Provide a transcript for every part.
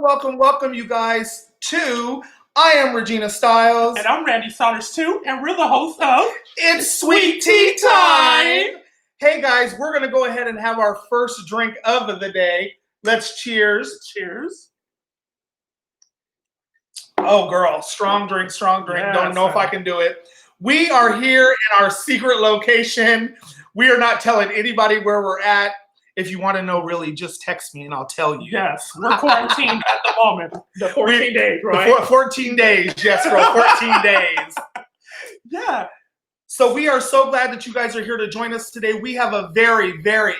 welcome, you guys, to I Am Regina Styles. And I'm Randy Saunders, too, and we're the hosts of It's Sweet Tea Time! Hey, guys, we're going to go ahead and have our first drink of the day. Let's cheers. Cheers. Oh, girl, strong drink. Yes, Don't know if I can do it. We are here in our secret location. We are not telling anybody where we're at. If you want to know, really, just text me and I'll tell you. Yes, we're quarantined at the moment. The 14 days, right? The 14 days, yes, girl, 14 days. Yeah. So we are so glad that you guys are here to join us today. We have a very,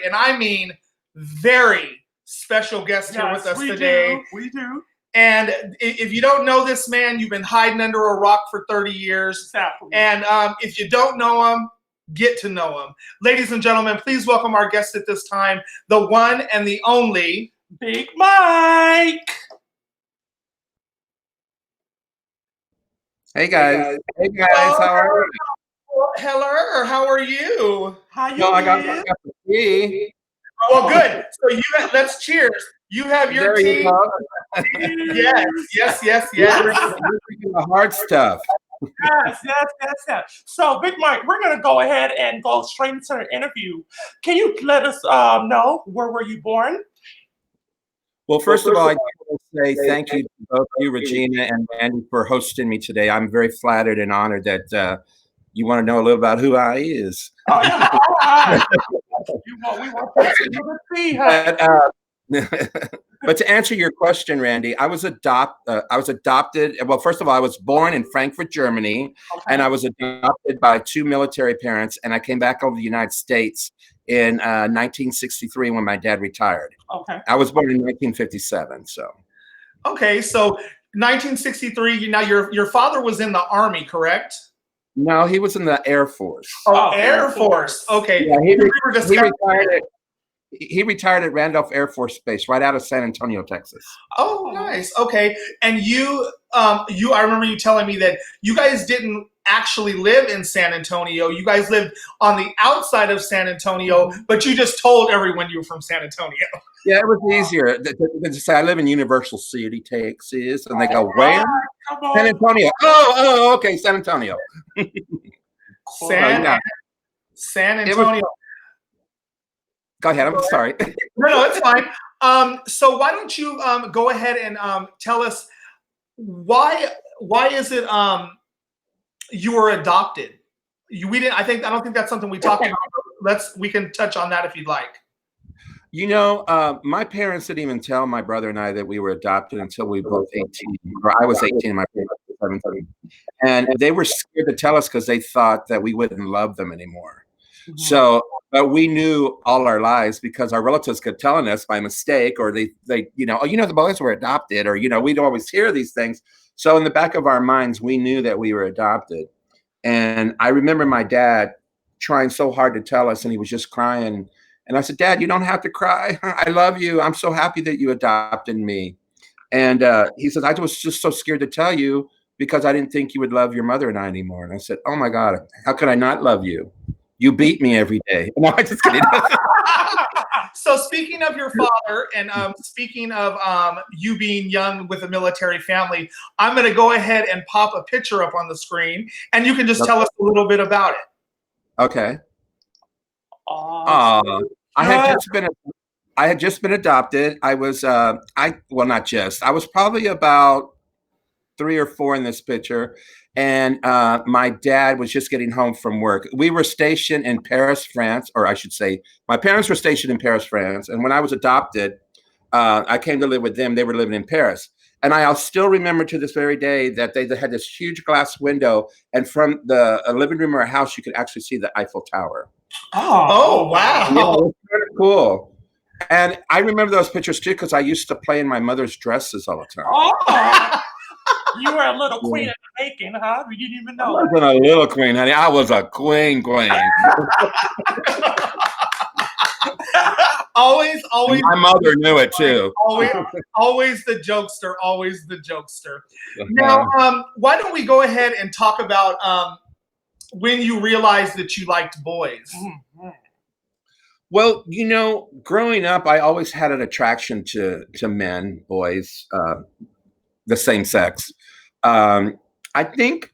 and I mean very special guest here with us today. We do. And if you don't know this man, you've been hiding under a rock for 30 years. Exactly. And if you don't know him, get to know him. Ladies and gentlemen, please welcome our guest at this time, the one and the only Big Mike. Hey guys, how are you? Hello, how are you? How you No, I got doing? the tea. Well, good. So let's cheers. You have your There tea. you go. Yes. You're drinking the hard stuff. Yes. So, Big Mike, we're going to go ahead and go straight into the interview. Can you let us know where were you born? Well, first of all, I want to say thank you to both you, Regina and Andy, for hosting me today. I'm very flattered and honored that you want to know a little about who I is. Oh, yeah. All right. We want to see her. But to answer your question, Randy, I was adopted. Well, first of all, I was born in Frankfurt, Germany, and I was adopted by two military parents, and I came back over to the United States in 1963 when my dad retired. Okay. I was born in 1957, so. Okay, so 1963. Now your father was in the Army, correct? No, he was in the Air Force. Oh, Air Force. Okay. Yeah, he retired at Randolph Air Force Base, right out of San Antonio, Texas. Oh, nice. Okay, and I remember you telling me that you guys didn't actually live in San Antonio. You guys lived on the outside of San Antonio, but you just told everyone you were from San Antonio. Yeah, it was easier to say I live in Universal City, Texas, and they go, where? San Antonio. Oh, okay, San Antonio. San Antonio. Go ahead. I'm sorry. No, it's fine. So why don't you go ahead and tell us why is it you were adopted? I don't think that's something we talked about. We can touch on that if you'd like. You know, my parents didn't even tell my brother and I that we were adopted until we were both 18. Or I was 18 and my parents were 17. And they were scared to tell us because they thought that we wouldn't love them anymore. Mm-hmm. So, but we knew all our lives because our relatives kept telling us by mistake, or they the boys were adopted, or, we'd always hear these things. So in the back of our minds, we knew that we were adopted. And I remember my dad trying so hard to tell us, and he was just crying. And I said, Dad, you don't have to cry. I love you. I'm so happy that you adopted me. And he says, I was just so scared to tell you because I didn't think you would love your mother and I anymore. And I said, oh my God, how could I not love you? You beat me every day. No, I just kidding. So speaking of your father and speaking of you being young with a military family, I'm going to go ahead and pop a picture up on the screen, and you can just tell us a little bit about it. Okay. I had just been adopted. I was not just. I was probably about 3 or 4 in this picture. And my dad was just getting home from work. We were stationed in Paris, France, or I should say, my parents were stationed in Paris, France. And when I was adopted, I came to live with them. They were living in Paris. And I'll still remember to this very day that they had this huge glass window. And from the living room of our house, you could actually see the Eiffel Tower. Oh, wow. Yeah, it was kind of cool. And I remember those pictures too, because I used to play in my mother's dresses all the time. Oh. You were a little queen of the making, huh? We didn't even know. I wasn't a little queen, honey. I was a queen. always. And my mother knew it too. Always the jokester. Always the jokester. Now, why don't we go ahead and talk about when you realized that you liked boys? Well, growing up, I always had an attraction to men, boys, the same sex. Um, I think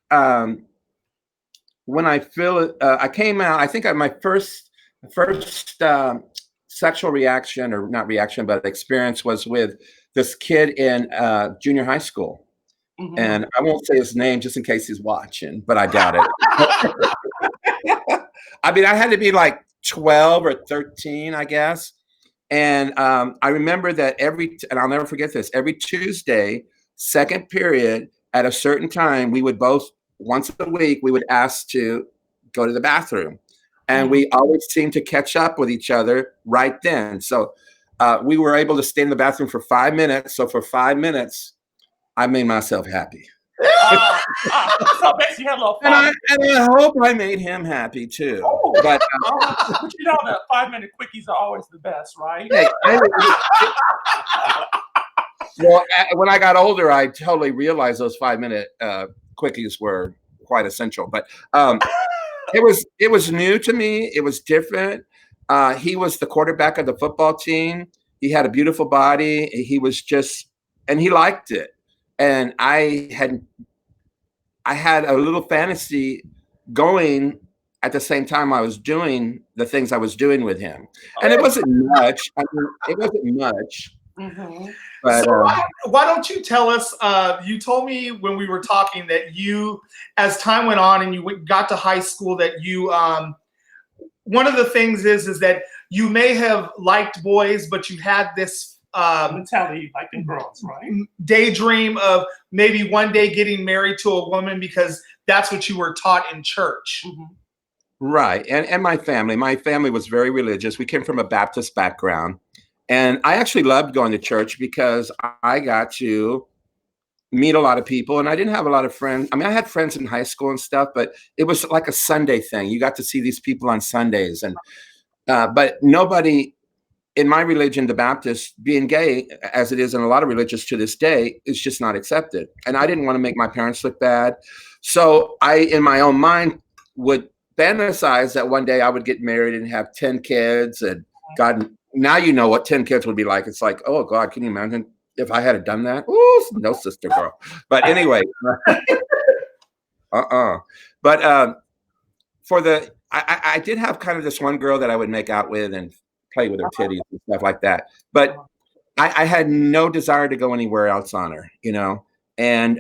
when I feel I came out, I think my first sexual reaction, or not reaction, but experience, was with this kid in junior high school. Mhm. And I won't say his name just in case he's watching, but I doubt it. I mean, I had to be like 12 or 13, I guess. And I remember that and I'll never forget this, every Tuesday, second period, at a certain time, we would both, once a week, we would ask to go to the bathroom. And Mhm. we always seemed to catch up with each other right then. So we were able to stay in the bathroom for 5 minutes. So for 5 minutes, I made myself happy. Uh, so basically, you had a little And fun. I hope I made him happy too. Oh, But but you know the 5-minute quickies are always the best, right? hey, well, when I got older, I totally realized those 5 minute quickies were quite essential. But it was new to me. It was different. He was the quarterback of the football team. He had a beautiful body. He was just, and he liked it. And I had a little fantasy going at the same time I was doing the things I was doing with him. And it wasn't much. I mean, it wasn't much, Mhm. but So why don't you tell us? You told me when we were talking that you, as time went on and you got to high school, that you one of the things is that you may have liked boys, but you had this Mentality like in girls, right? daydream of maybe one day getting married to a woman because that's what you were taught in church. Mhm. right. And my family was very religious. We came from a Baptist background. And I actually loved going to church because I got to meet a lot of people, and I didn't have a lot of friends. I mean, I had friends in high school and stuff, but it was like a Sunday thing. You got to see these people on Sundays, and but nobody in my religion, the Baptist, being gay, as it is in a lot of religions to this day, is just not accepted. And I didn't want to make my parents look bad. So I, in my own mind, would fantasize that one day I would get married and have 10 kids. And God, now you know what 10 kids would be like. It's like, oh God, can you imagine if I had done that? Ooh, no, sister girl. But anyway, uh-uh. But I did have kind of this one girl that I would make out with and play with her titties and stuff like that. But I had no desire to go anywhere else on her. And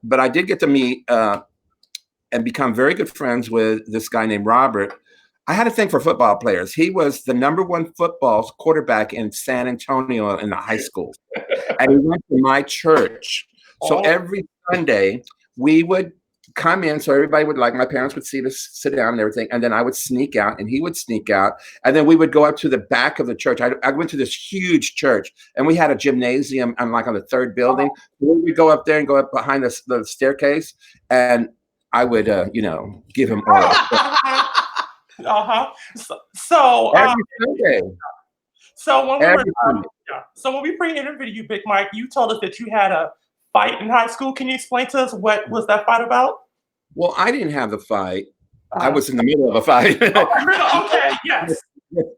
but I did get to meet and become very good friends with this guy named Robert. I had a thing for football players. He was the number one football quarterback in San Antonio in the high school. And he went to my church. So Oh, every Sunday we would come in, so everybody would, like, my parents would see us sit down and everything, and then I would sneak out and he would sneak out, and then we would go up to the back of the church. I went to this huge church, and we had a gymnasium on the third building. We would go up there and go up behind the staircase, and I would give him oral uh-huh. So, every Sunday. so when we were Every Sunday. yeah. So when we pre-interviewed you, Big Mike, you told us that you had a fight in high school. Can you explain to us what was that fight about? Well, I didn't have the fight. I Uh, was in the middle of a fight. okay, yes.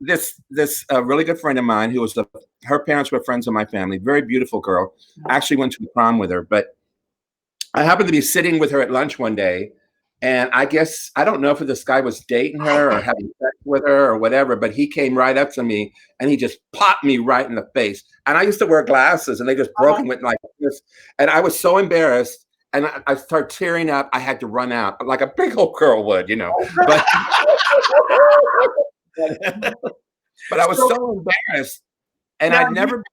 This really good friend of mine, who was her parents were friends of my family, very beautiful girl. I actually went to the prom with her, but I happened to be sitting with her at lunch one day, and I guess I don't know if this guy was dating her or having sex with her or whatever, but he came right up to me and he just popped me right in the face. And I used to wear glasses, and they just broke and went like this, and I was so embarrassed. And I started tearing up. I had to run out like a big old girl would. But but I was so embarrassed, and Now, I'd never been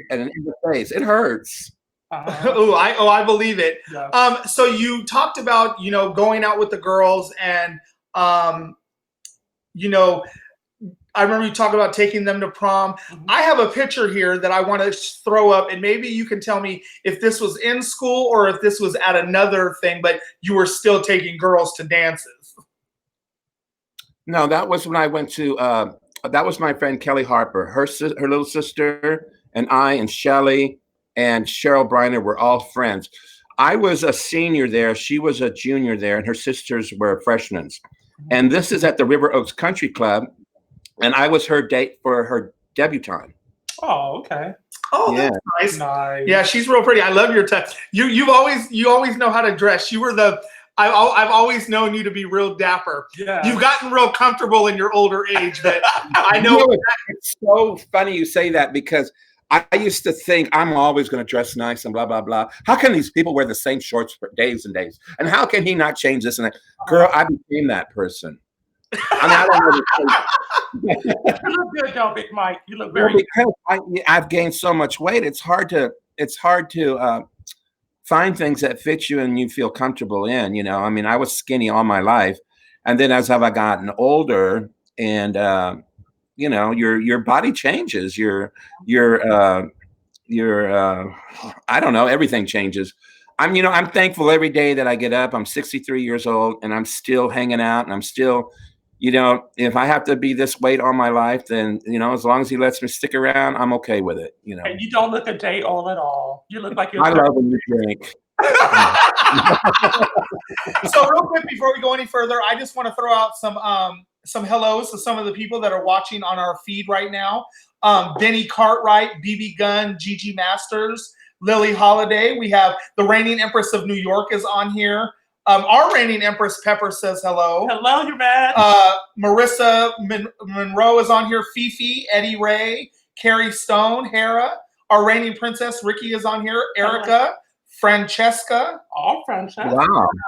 hit in the face. It hurts. I believe it. Yeah. So you talked about going out with the girls, and um, you know I remember you talking about taking them to prom. Mhm. I have a picture here that I want to throw up, and maybe you can tell me if this was in school or if this was at another thing, but you were still taking girls to dances. No, that was when I went to. That was my friend Kelly Harper. Her little sister, and I, and Shelly, and Cheryl Briner were all friends. I was a senior there. She was a junior there, and her sisters were freshmen. And this is at the River Oaks Country Club. and I was her date for her debutante. Oh, okay. Oh, Yeah. that's nice. Nice. Yeah, she's real pretty. I love your text. You always know how to dress. You were the I've always known you to be real dapper. Yeah. You've gotten real comfortable in your older age, but I know. You know, it's so funny you say that because I used to think I'm always going to dress nice and blah, blah, blah. How can these people wear the same shorts for days and days? And how can he not change this and that? Girl, I became that person. I mean, I don't know. You look good, though, Big Mike. You look very good. Because I've gained so much weight. It's hard to find things that fit you and you feel comfortable in. You know, I mean, I was skinny all my life, and then as I've gotten older, and you know, your body changes. Your I don't know, everything changes. I'm thankful every day that I get up. I'm 63 years old and I'm still hanging out and I'm still, you know, if I have to be this weight all my life, then, you know, as long as he lets me stick around, I'm okay with it, you know. And you don't look a day old at all. You look like you're I love when you drink. So real quick before we go any further, I just want to throw out some hellos to some of the people that are watching on our feed right now. Benny Cartwright, BB Gunn, Gigi Masters, Lily Holiday. We have the reigning Empress of New York is on here. Our reigning Empress Pepper says hello. Hello, you're mad. Marissa Monroe is on here. Fifi, Eddie Ray, Carrie Stone, Hera. Our reigning princess Ricky is on here. Erica, Francesca. All Francesca.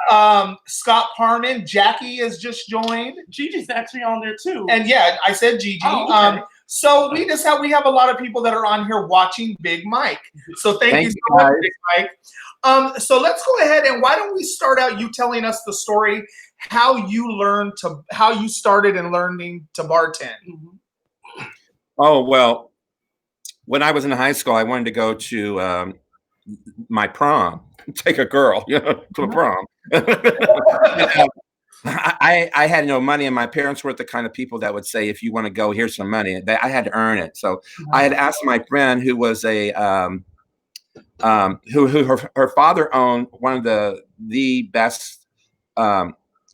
Wow. Scott Parman, Jackie has just joined. Gigi's actually on there too. And yeah, I said Gigi. Oh, okay. So we have a lot of people that are on here watching Big Mike. So thank you so much, Big Mike. So let's go ahead and why don't we start out you telling us the story how you started and learning to bartend. Oh, well, when I was in high school, I wanted to go to my prom, take a girl, you know, to a prom. I had no money, and my parents weren't the kind of people that would say, if you want to go, here's some money. I had to earn it. So I had asked my friend who was her father owned one of the best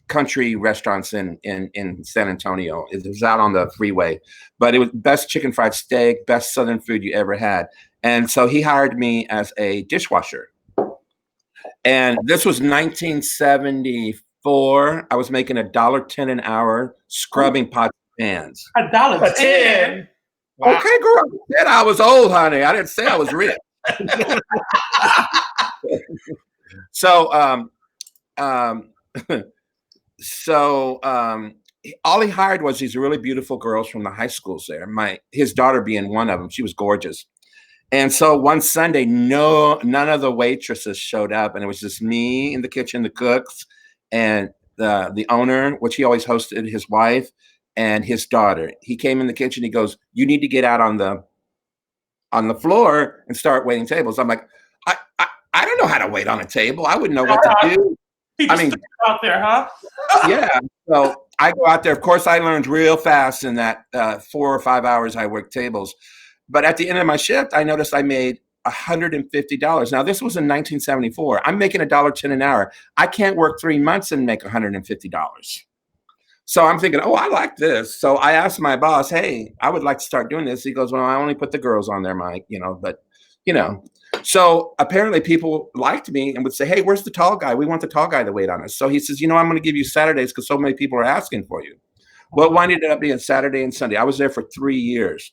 country restaurants in San Antonio. It was out on the freeway, but it was best chicken fried steak, best Southern food you ever had. And so he hired me as a dishwasher. And this was 1974. I was making $1.10 an hour scrubbing pots and pans. $1.10. Wow. Okay, girl. I said I was old, honey. I didn't say I was rich. So all he hired was these really beautiful girls from the high schools there. His daughter being one of them. She was gorgeous. And so one Sunday, none of the waitresses showed up, and it was just me in the kitchen, the cooks, and the owner, which he always hosted, his wife, and his daughter. He came in the kitchen. He goes, "You need to get out on the floor and start waiting tables." I'm like, I don't know how to wait on a table. I wouldn't know what to do. He just stuck out there, huh? Yeah. So I go out there. Of course, I learned real fast in that 4 or 5 hours I worked tables. But at the end of my shift, I noticed I made $150. Now, this was in 1974. I'm making $1.10 an hour. I can't work 3 months and make $150. So I'm thinking, oh, I like this. So I asked my boss, hey, I would like to start doing this. He goes, well, I only put the girls on there, Mike, you know, but, you know. So apparently people liked me and would say, hey, where's the tall guy? We want the tall guy to wait on us. So he says, you know, I'm going to give you Saturdays because so many people are asking for you. Well, it ended up being Saturday and Sunday. I was there for 3 years.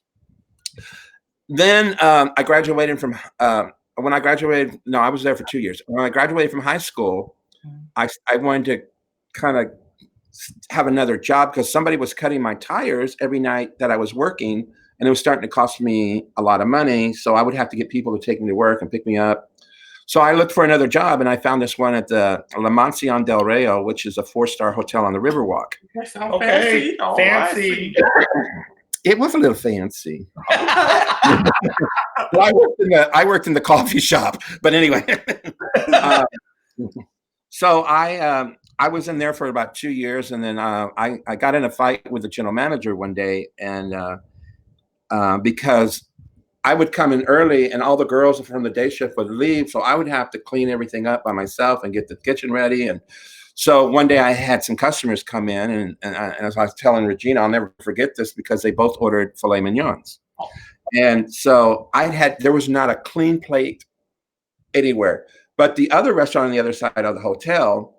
Then I graduated from I was there for 2 years. When I graduated from high school, I wanted to kind of have another job because somebody was cutting my tires every night that I was working, and it was starting to cost me a lot of money. So I would have to get people to take me to work and pick me up. So I looked for another job, and I found this one at the La Mansión del Rio, which is a 4-star hotel on the Riverwalk. That sounds fancy. Oh, fancy. It was a little fancy. Well, I worked in the coffee shop, but anyway. So I was in there for about 2 years, and then I got in a fight with the general manager one day, and because I would come in early, and all the girls from the day shift would leave, so I would have to clean everything up by myself and get the kitchen ready, and So one day I had some customers come in, and as I was telling Regina, I'll never forget this because they both ordered filet mignons. And so there was not a clean plate anywhere. But the other restaurant on the other side of the hotel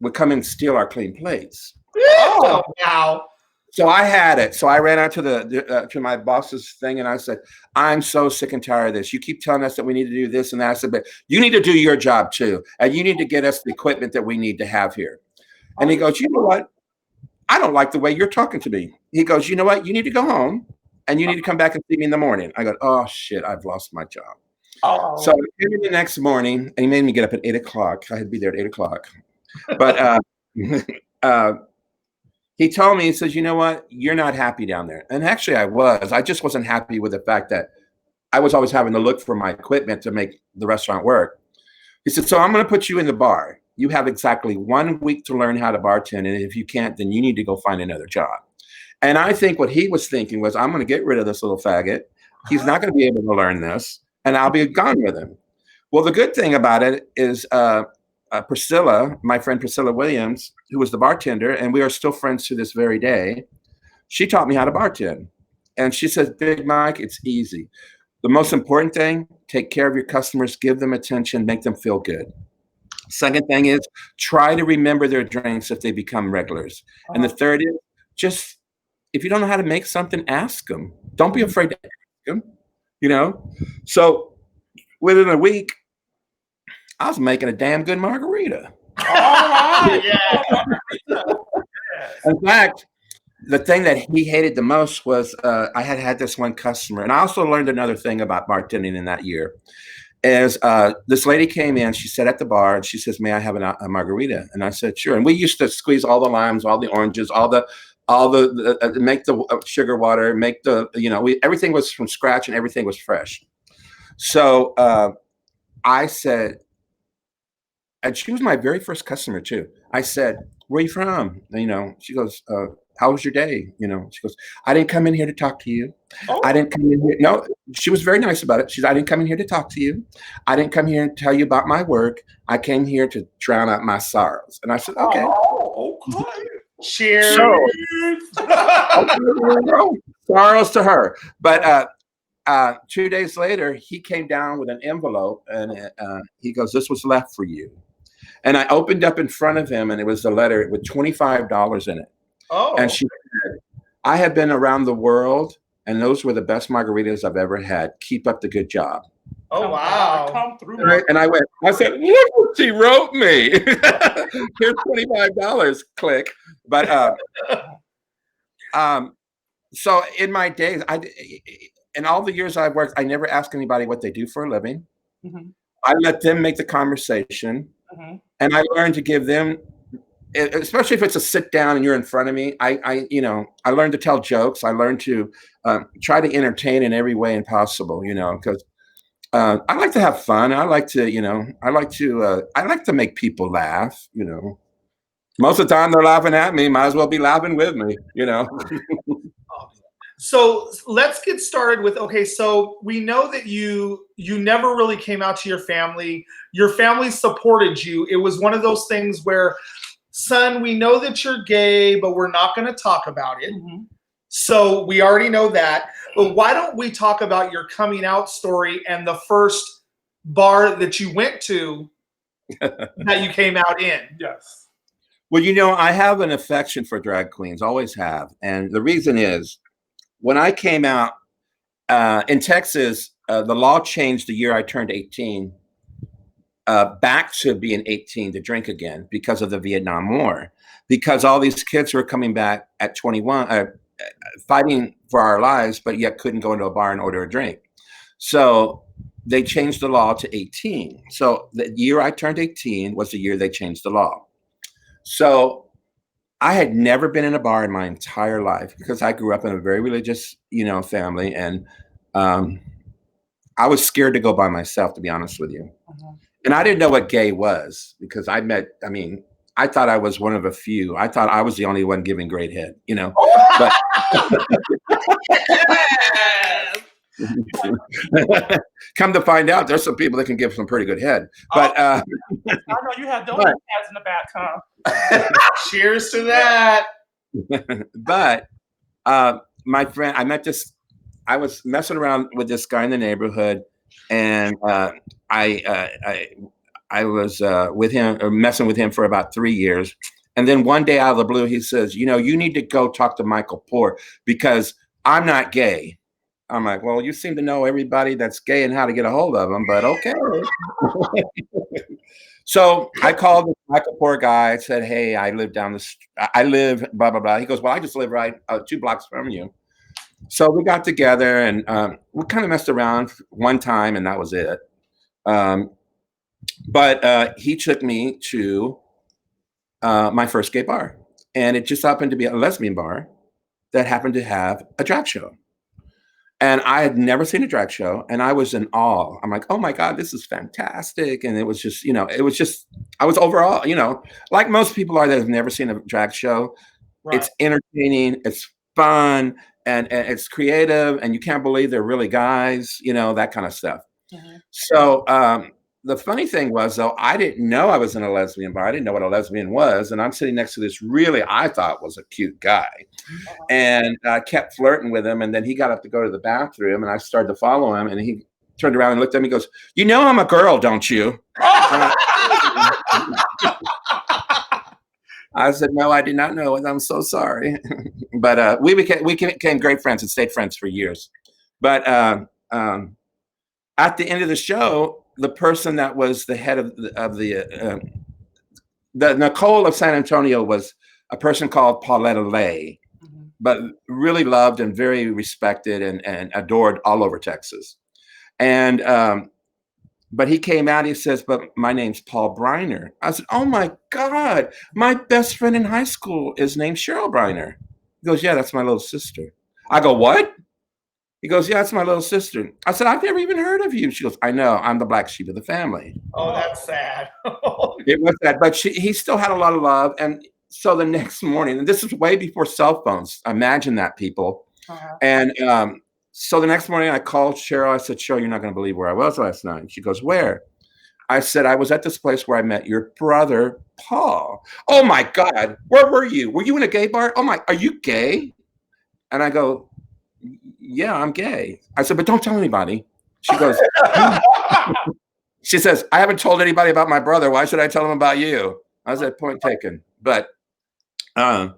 would come and steal our clean plates. Oh, wow. So I had it. So I ran out to to my boss's thing and I said, I'm so sick and tired of this. You keep telling us that we need to do this and that. I said, but you need to do your job too. And you need to get us the equipment that we need to have here. And he goes, you know what? I don't like the way you're talking to me. He goes, you know what? You need to go home and you need to come back and see me in the morning. I go, oh shit, I've lost my job. Oh. So I came in the next morning and he made me get up at 8 o'clock. I had to be there at 8 o'clock. But he told me, he says, you know what? You're not happy down there. And actually I was. I just wasn't happy with the fact that I was always having to look for my equipment to make the restaurant work. He said, so I'm going to put you in the bar. You have exactly 1 week to learn how to bartend. And if you can't, then you need to go find another job. And I think what he was thinking was, I'm going to get rid of this little faggot. He's not going to be able to learn this. And I'll be gone with him. Well, the good thing about it is Priscilla, my friend Priscilla Williams, who was the bartender, and we are still friends to this very day, she taught me how to bartend. And she says, Big Mike, it's easy. The most important thing, take care of your customers, give them attention, make them feel good. Second thing is try to remember their drinks if they become regulars. And the third is just, if you don't know how to make something, ask them. Don't be afraid to ask them, you know? So within a week, I was making a damn good margarita. All right. Yeah. In fact, the thing that he hated the most was I had this one customer, and I also learned another thing about bartending in that year. Is this lady came in, she sat at the bar, and she says, "May I have a margarita?" And I said, "Sure." And we used to squeeze all the limes, all the oranges, all the make the sugar water, make the everything was from scratch and everything was fresh. So I said. And she was my very first customer too. I said, "Where are you from?" She goes, "How was your day?" She goes, "I didn't come in here to talk to you. Oh. I didn't come in here." No, she was very nice about it. She said, "I didn't come in here to talk to you. I didn't come here and tell you about my work. I came here to drown out my sorrows." And I said, "Okay." Oh, okay. Cheers. Sorrows to her. But 2 days later, he came down with an envelope and he goes, "This was left for you." And I opened up in front of him and it was a letter with $25 in it. Oh. And she said, "I have been around the world and those were the best margaritas I've ever had. Keep up the good job." Oh, wow. Come through. Right? And I said, "Look what she wrote me." Here's $25, click. But so in my days, in all the years I've worked, I never ask anybody what they do for a living. Mm-hmm. I let them make the conversation. Mm-hmm. And I learned to give them, especially if it's a sit down and you're in front of me, I learned to tell jokes. I learned to try to entertain in every way possible, because I like to have fun. I like to make people laugh, Most of the time they're laughing at me, might as well be laughing with me, So let's get started with, okay, so we know that you never really came out to your family. Your family supported you. It was one of those things where, son, we know that you're gay, but we're not going to talk about it. Mm-hmm. So we already know that. But why don't we talk about your coming out story and the first bar that you went to that you came out in? Yes. Well, I have an affection for drag queens, always have. And the reason is, when I came out in Texas, the law changed the year I turned 18 back to being 18 to drink again because of the Vietnam War, because all these kids were coming back at 21, fighting for our lives, but yet couldn't go into a bar and order a drink. So they changed the law to 18. So the year I turned 18 was the year they changed the law. So I had never been in a bar in my entire life because I grew up in a very religious, family. And I was scared to go by myself, to be honest with you. Mm-hmm. And I didn't know what gay was because I thought I was one of a few. I thought I was the only one giving great head, But Come to find out, there's some people that can give some pretty good head. But I know you had those But- cats in the back, huh? Cheers to that. but my friend, I was messing around with this guy in the neighborhood, and I was with him, or messing with him for about 3 years. And then one day out of the blue, he says, you know, you need to go talk to Michael Poor because I'm not gay. I'm like, well, you seem to know everybody that's gay and how to get a hold of them, but okay. So I called the Michael Poor guy. I said, hey, I live down the street. I live blah, blah, blah. He goes, well, I just live right 2 blocks from you. So we got together and we kind of messed around one time, and that was it. But he took me to my first gay bar, and it just happened to be a lesbian bar that happened to have a drag show. And I had never seen a drag show, and I was in awe. I'm like, oh my God, this is fantastic. And it was just, I was overall, like most people are that have never seen a drag show. Right. It's entertaining, it's fun, and it's creative, and you can't believe they're really guys, that kind of stuff. Mm-hmm. So the funny thing was, though, I didn't know I was in a lesbian bar. I didn't know what a lesbian was. And I'm sitting next to this really, I thought was a cute guy. And I kept flirting with him. And then he got up to go to the bathroom, and I started to follow him. And he turned around and looked at me and goes, you know I'm a girl, don't you? I said, no, I did not know it. I'm so sorry. But we became great friends and stayed friends for years. But at the end of the show, the person that was the head of the Nicole of San Antonio was a person called Pauletta Lay, but really loved and very respected and adored all over Texas. And but he came out, he says, but my name's Paul Briner. I said, oh my God, my best friend in high school is named Cheryl Briner. He goes, yeah, that's my little sister. I go, what? He goes, yeah, that's my little sister. I said, I've never even heard of you. She goes, I know, I'm the black sheep of the family. Oh, that's sad. It was sad, but he still had a lot of love. And so the next morning, and this is way before cell phones. Imagine that, people. Uh-huh. And so the next morning I called Cheryl. I said, Cheryl, you're not going to believe where I was last night. She goes, where? I said, I was at this place where I met your brother, Paul. Oh my God, where were you? Were you in a gay bar? Oh my, are you gay? And I go, yeah, I'm gay. I said, but don't tell anybody. She goes, she says, I haven't told anybody about my brother. Why should I tell them about you? I was at point taken. But I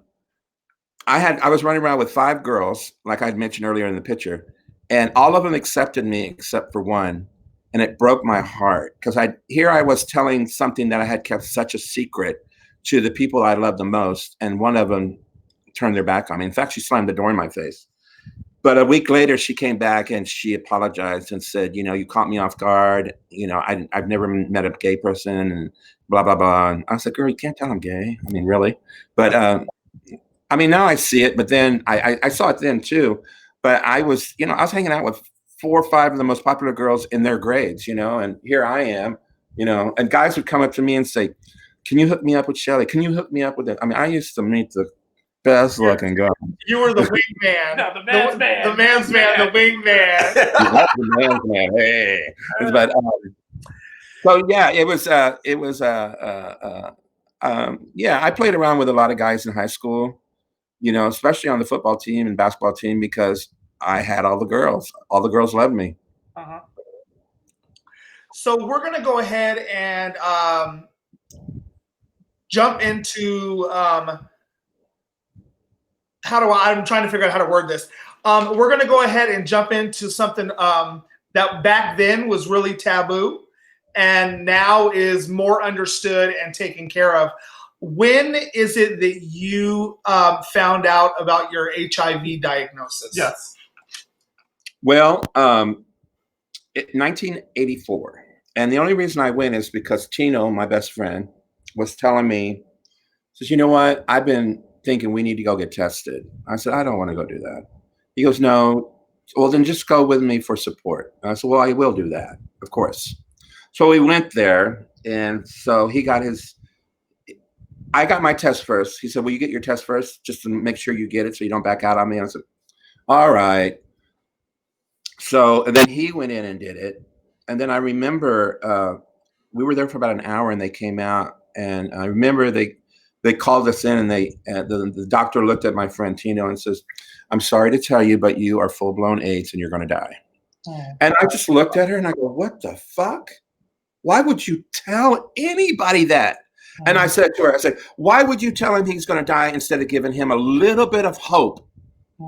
was running around with 5 girls, like I'd mentioned earlier in the picture, and all of them accepted me except for one. And it broke my heart because I was telling something that I had kept such a secret to the people I loved the most. And one of them turned their back on me. In fact, she slammed the door in my face. But a week later, she came back and she apologized and said, you caught me off guard. I've never met a gay person and blah, blah, blah. And I said, girl, you can't tell I'm gay. I mean, really? But now I see it. But then I saw it then too. But I was hanging out with 4 or 5 of the most popular girls in their grades, and here I am, and guys would come up to me and say, can you hook me up with Shelly? Can you hook me up with it? I mean, I used to meet the best looking guy. You were the wingman. No, the man's man. The man's man, the wingman. The man's man. Hey. But so yeah, it was I played around with a lot of guys in high school, especially on the football team and basketball team because I had all the girls. All the girls loved me. Uh-huh. So we're gonna go ahead and jump into I'm trying to figure out how to word this. We're going to go ahead and jump into something that back then was really taboo and now is more understood and taken care of. When is it that you found out about your HIV diagnosis? Yes. Well, 1984. And the only reason I went is because Tino, my best friend, was telling me, says, you know what? I've been thinking we need to go get tested. I said, I don't want to go do that. He goes, no. Well, then just go with me for support. I said, well, I will do that, of course. So we went there, and so I got my test first. He said, will you get your test first just to make sure you get it so you don't back out on me? I said, all right. So and then he went in and did it. And then I remember we were there for about an hour, and they came out, and I remember they called us in, and the doctor looked at my friend Tino and says, "I'm sorry to tell you, but you are full blown AIDS and you're going to die." And I just looked at her and I go, "What the fuck? Why would you tell anybody that?" And I said to her, I said, "Why would you tell him he's going to die instead of giving him a little bit of hope?"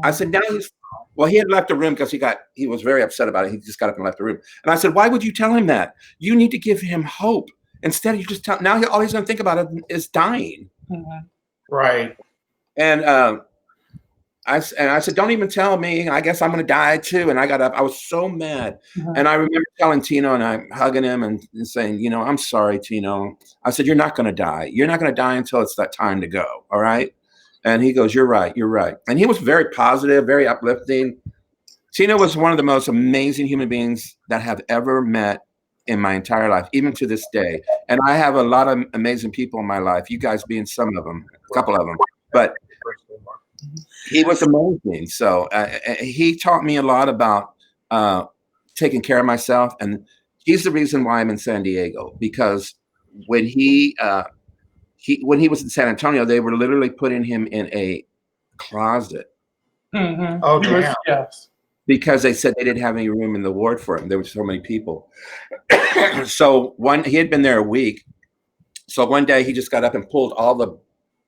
I said, "Now he had left the room because he was very upset about it. He just got up and left the room." And I said, "Why would you tell him that? You need to give him hope. Instead, you just now all he's going to think about is dying." Right. And I said, "Don't even tell me. I guess I'm going to die too." And I got up. I was so mad. And I remember telling Tino, and I'm hugging him and saying, "I'm sorry, Tino." I said, "You're not going to die. You're not going to die until it's that time to go. All right?" And he goes, "You're right. You're right." And he was very positive, very uplifting. Tino was one of the most amazing human beings that I have ever met in my entire life, even to this day. And I have a lot of amazing people in my life, you guys being some of them, a couple of them. But he was amazing. So he taught me a lot about taking care of myself. And he's the reason why I'm in San Diego, because when he was in San Antonio, they were literally putting him in a closet. Oh, damn. Yes. Because they said they didn't have any room in the ward for him. There were so many people. So he had been there a week. So one day he just got up and pulled all the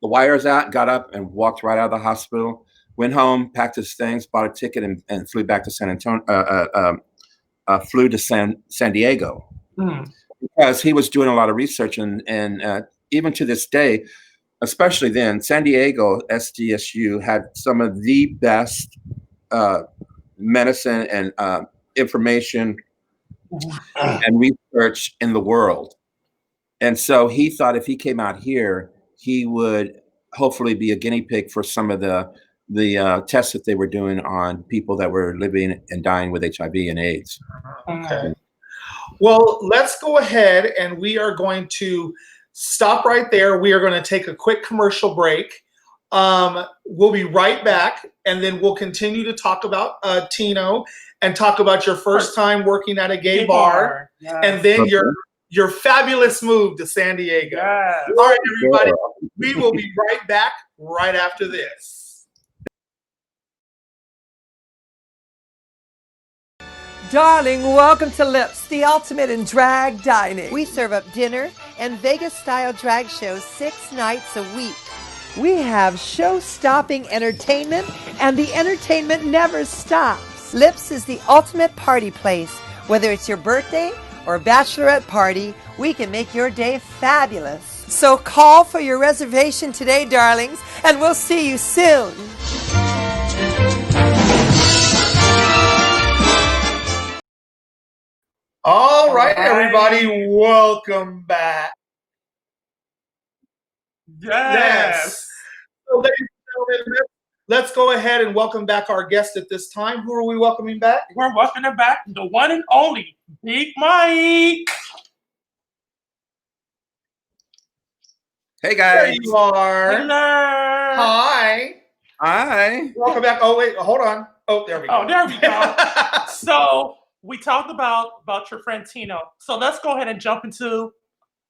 wires out, got up and walked right out of the hospital, went home, packed his things, bought a ticket, and flew back to San Antonio, flew to San Diego. Because he was doing a lot of research, and even to this day, especially then, San Diego SDSU had some of the best medicine and information and research in the world. And so he thought if he came out here, he would hopefully be a guinea pig for some of the tests that they were doing on people that were living and dying with HIV and AIDS. Okay. Well, let's go ahead, and we are going to stop right there. We are going to take a quick commercial break. We'll be right back, and then we'll continue to talk about Tino and talk about your first time working at a gay bar. Yes. And then your fabulous move to San Diego. Yes. All right, everybody, we will be right back right after this. Darling, welcome to Lips, the ultimate in drag dining. We serve up dinner and Vegas-style drag shows 6 nights a week. We have show-stopping entertainment, and the entertainment never stops. Lips is the ultimate party place. Whether it's your birthday or bachelorette party, we can make your day fabulous. So call for your reservation today, darlings, and we'll see you soon. All right, everybody, welcome back. Yes. So, ladies and gentlemen, let's go ahead and welcome back our guest at this time. Who are we welcoming back? We're welcoming back the one and only Big Mike. Hey, guys. There you are. Hello. Hi. Hi. Welcome back. Oh, wait, hold on. Oh, there we go. Oh, there we go. So we talked about your friend Tino. So let's go ahead and jump into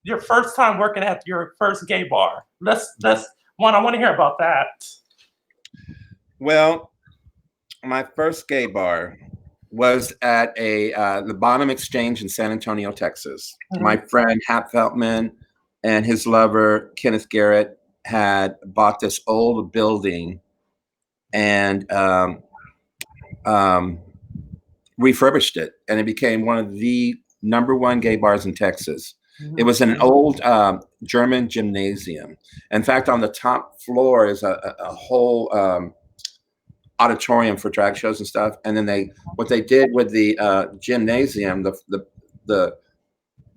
your first time working at your first gay bar. I want to hear about that. Well, my first gay bar was at the Bonham Exchange in San Antonio, Texas. My friend Hap Feltman and his lover Kenneth Garrett had bought this old building and refurbished it, and it became one of the #1 gay bars in Texas. It was an old German gymnasium. In fact, on the top floor is a whole auditorium for drag shows and stuff. And then what they did with the gymnasium, the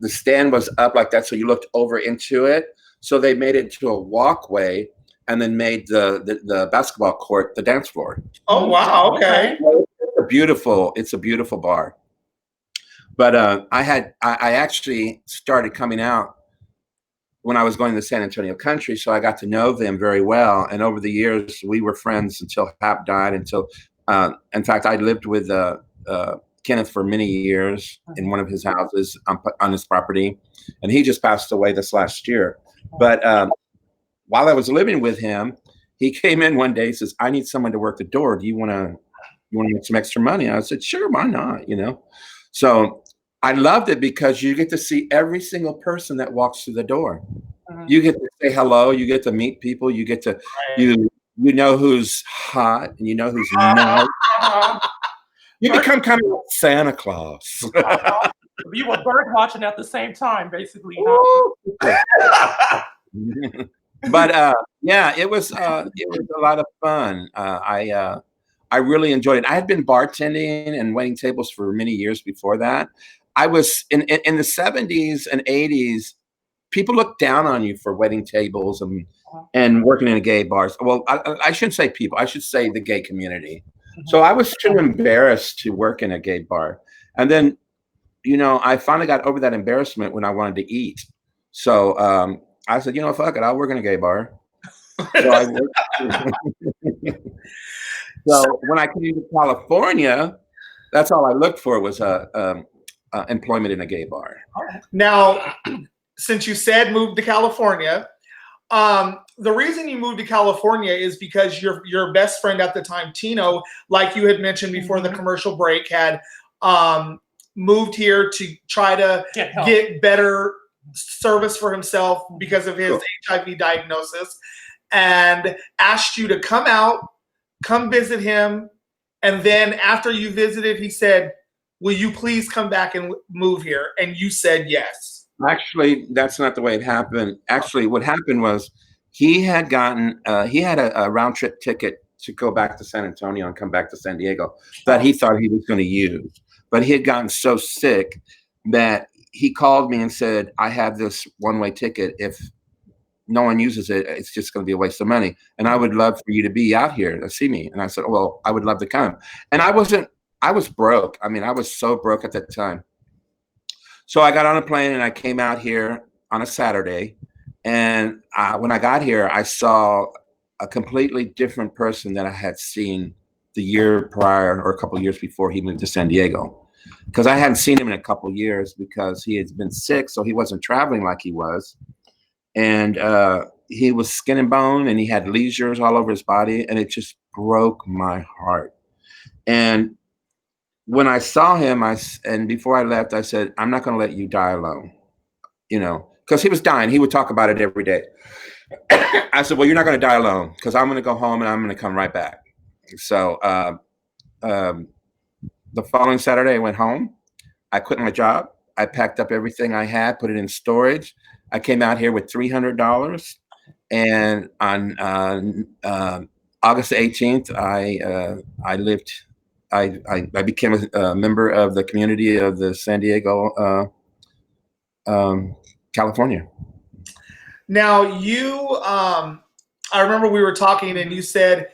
stand was up like that, so you looked over into it. So they made it into a walkway, and then made the basketball court the dance floor. Oh wow! Okay. It's a beautiful bar. But I actually started coming out when I was going to the San Antonio country, so I got to know them very well. And over the years, we were friends until Hap died. In fact, I lived with Kenneth for many years in one of his houses on his property, and he just passed away this last year. But while I was living with him, he came in one day. He says, "I need someone to work the door. Do you want to make some extra money?" I said, "Sure, why not?" So I loved it because you get to see every single person that walks through the door. You get to say hello. You get to meet people. You get to you know who's hot and you know who's not. You become kind of like Santa Claus. You were bird watching at the same time, basically. But yeah, it was a lot of fun. I really enjoyed it. I had been bartending and waiting tables for many years before that. I was in the 70s and 80s. People looked down on you for waiting tables and working in a gay bars. Well, I shouldn't say people. I should say the gay community. So I was too embarrassed to work in a gay bar. And then, I finally got over that embarrassment when I wanted to eat. So I said, fuck it, I'll work in a gay bar. So I worked. So when I came to California, that's all I looked for was employment in a gay bar. Now, since you said moved to California, the reason you moved to California is because your best friend at the time, Tino, like you had mentioned before the commercial break, had moved here to try to get better service for himself because of his HIV diagnosis, and asked you to come visit him. And then after you visited, he said, "Will you please come back and move here?" And you said yes. Actually, that's not the way it happened. Actually, what happened was he had gotten he had a round trip ticket to go back to San Antonio and come back to San Diego that he thought he was going to use. But he had gotten so sick that he called me and said, "I have this one-way ticket. If no one uses it, it's just going to be a waste of money. And I would love for you to be out here to see me." And I said, "Well, I would love to come." And I was broke. I mean, I was so broke at that time. So I got on a plane and I came out here on a Saturday. And when I got here, I saw a completely different person that I had seen the year prior or a couple of years before he moved to San Diego. Because I hadn't seen him in a couple of years because he had been sick, so he wasn't traveling like he was. And he was skin and bone and he had lesions all over his body, and it just broke my heart. And when I saw him, and before I left, I said, "I'm not going to let you die alone," because he was dying. He would talk about it every day. I said, "Well, you're not going to die alone because I'm going to go home and I'm going to come right back." So the following Saturday, I went home. I quit my job. I packed up everything I had, put it in storage. I came out here with $300, and on August 18th, I became a member of the community of the San Diego, California. Now I remember we were talking and you said,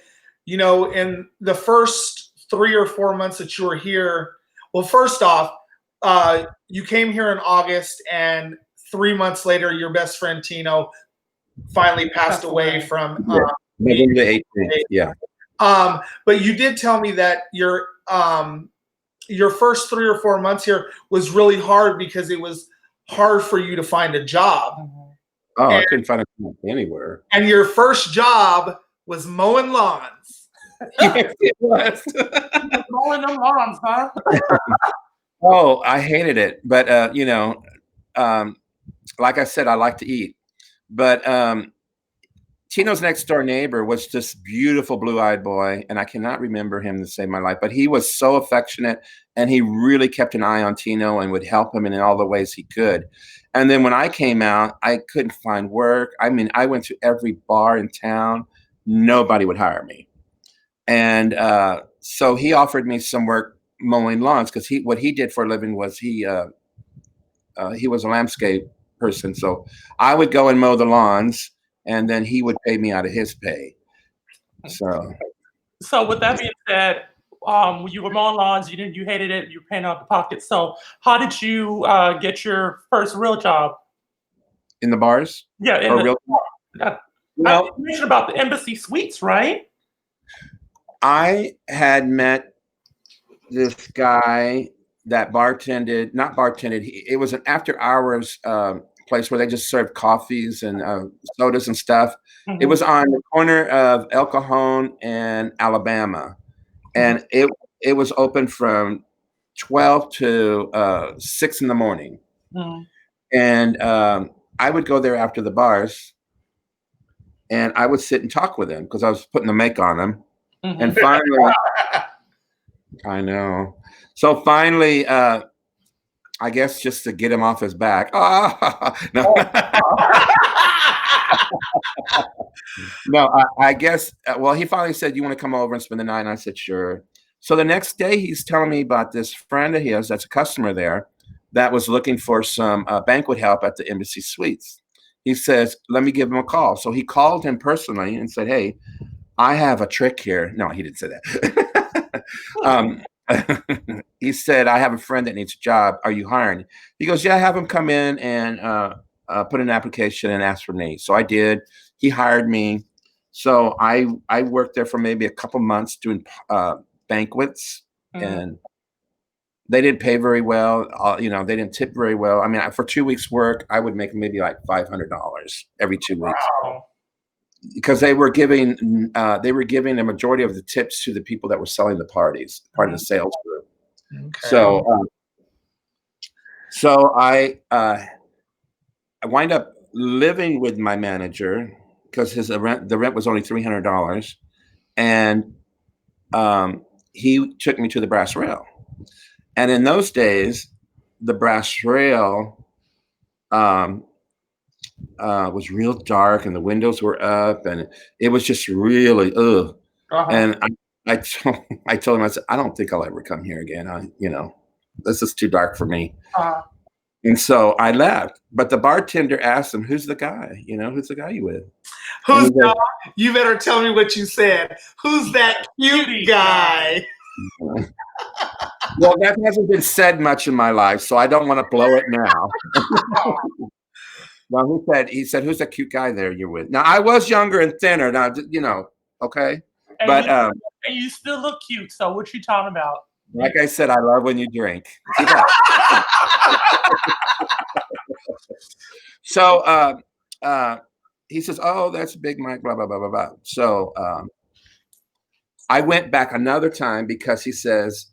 in the first 3 or 4 months that you were here, well, first off, you came here in August, and 3 months later, your best friend Tino finally passed away from November 18th. Yeah. But you did tell me that your first 3 or 4 months here was really hard because it was hard for you to find a job. Oh, I couldn't find a job anywhere. And your first job was mowing lawns. Yes, it was. Mowing them lawns, huh? Oh, I hated it. But, like I said, I like to eat. But Tino's next door neighbor was this beautiful blue-eyed boy, and I cannot remember him to save my life, but he was so affectionate, and he really kept an eye on Tino and would help him in all the ways he could. And then when I came out, I couldn't find work. I mean, I went to every bar in town. Nobody would hire me. And so he offered me some work mowing lawns, because what he did for a living was he was a landscape person. So I would go and mow the lawns, and then he would pay me out of his pay. So with that being said, you were mowing lawns, you hated it, you were paying out the pocket. So how did you get your first real job? In the bars? Yeah, Well, you mentioned about the Embassy Suites, right? I had met this guy that it was an after hours place where they just served coffees and sodas and stuff. Mhm. It was on the corner of El Cajon and Alabama, and it was open from 12 to 6 in the morning. Mhm. And I would go there after the bars, and I would sit and talk with them because I was putting the make on them. Mhm. And finally, I know. So finally, I guess just to get him off his back. No, no. I guess. Well, he finally said, "You want to come over and spend the night?" And I said, "Sure." So the next day, he's telling me about this friend of his that's a customer there that was looking for some banquet help at the Embassy Suites. He says, "Let me give him a call." So he called him personally and said, "Hey, I have a trick here." No, he didn't say that. He said, "I have a friend that needs a job. Are you hiring?" He goes, "Yeah, have him come in and put an application and ask for me." So I did. He hired me. So I worked there for maybe a couple months doing banquets, and they didn't pay very well. They didn't tip very well. I mean, for 2 weeks work, I would make maybe like $500 every 2 weeks. Wow. Because they were giving a majority of the tips to the people that were selling the parties, part of the sales group. Okay. So I wind up living with my manager because the rent was only $300, and he took me to the Brass Rail. And in those days, the Brass Rail was real dark, and the windows were up, and it was just really And I told him, I said, "I don't think I'll ever come here again. This is too dark for me." And so I left. But the bartender asked him, "Who's the guy? Who's the guy you with?" You better tell me what you said. Who's that cute guy? Well, that hasn't been said much in my life, so I don't want to blow it now. Well, he said, "Who's that cute guy there you're with?" Now, I was younger and thinner. Now, okay. And you still look cute. So what you talking about? Like I said, I love when you drink. So he says, "Oh, that's Big Mike, blah, blah, blah, blah, blah." So I went back another time because he says,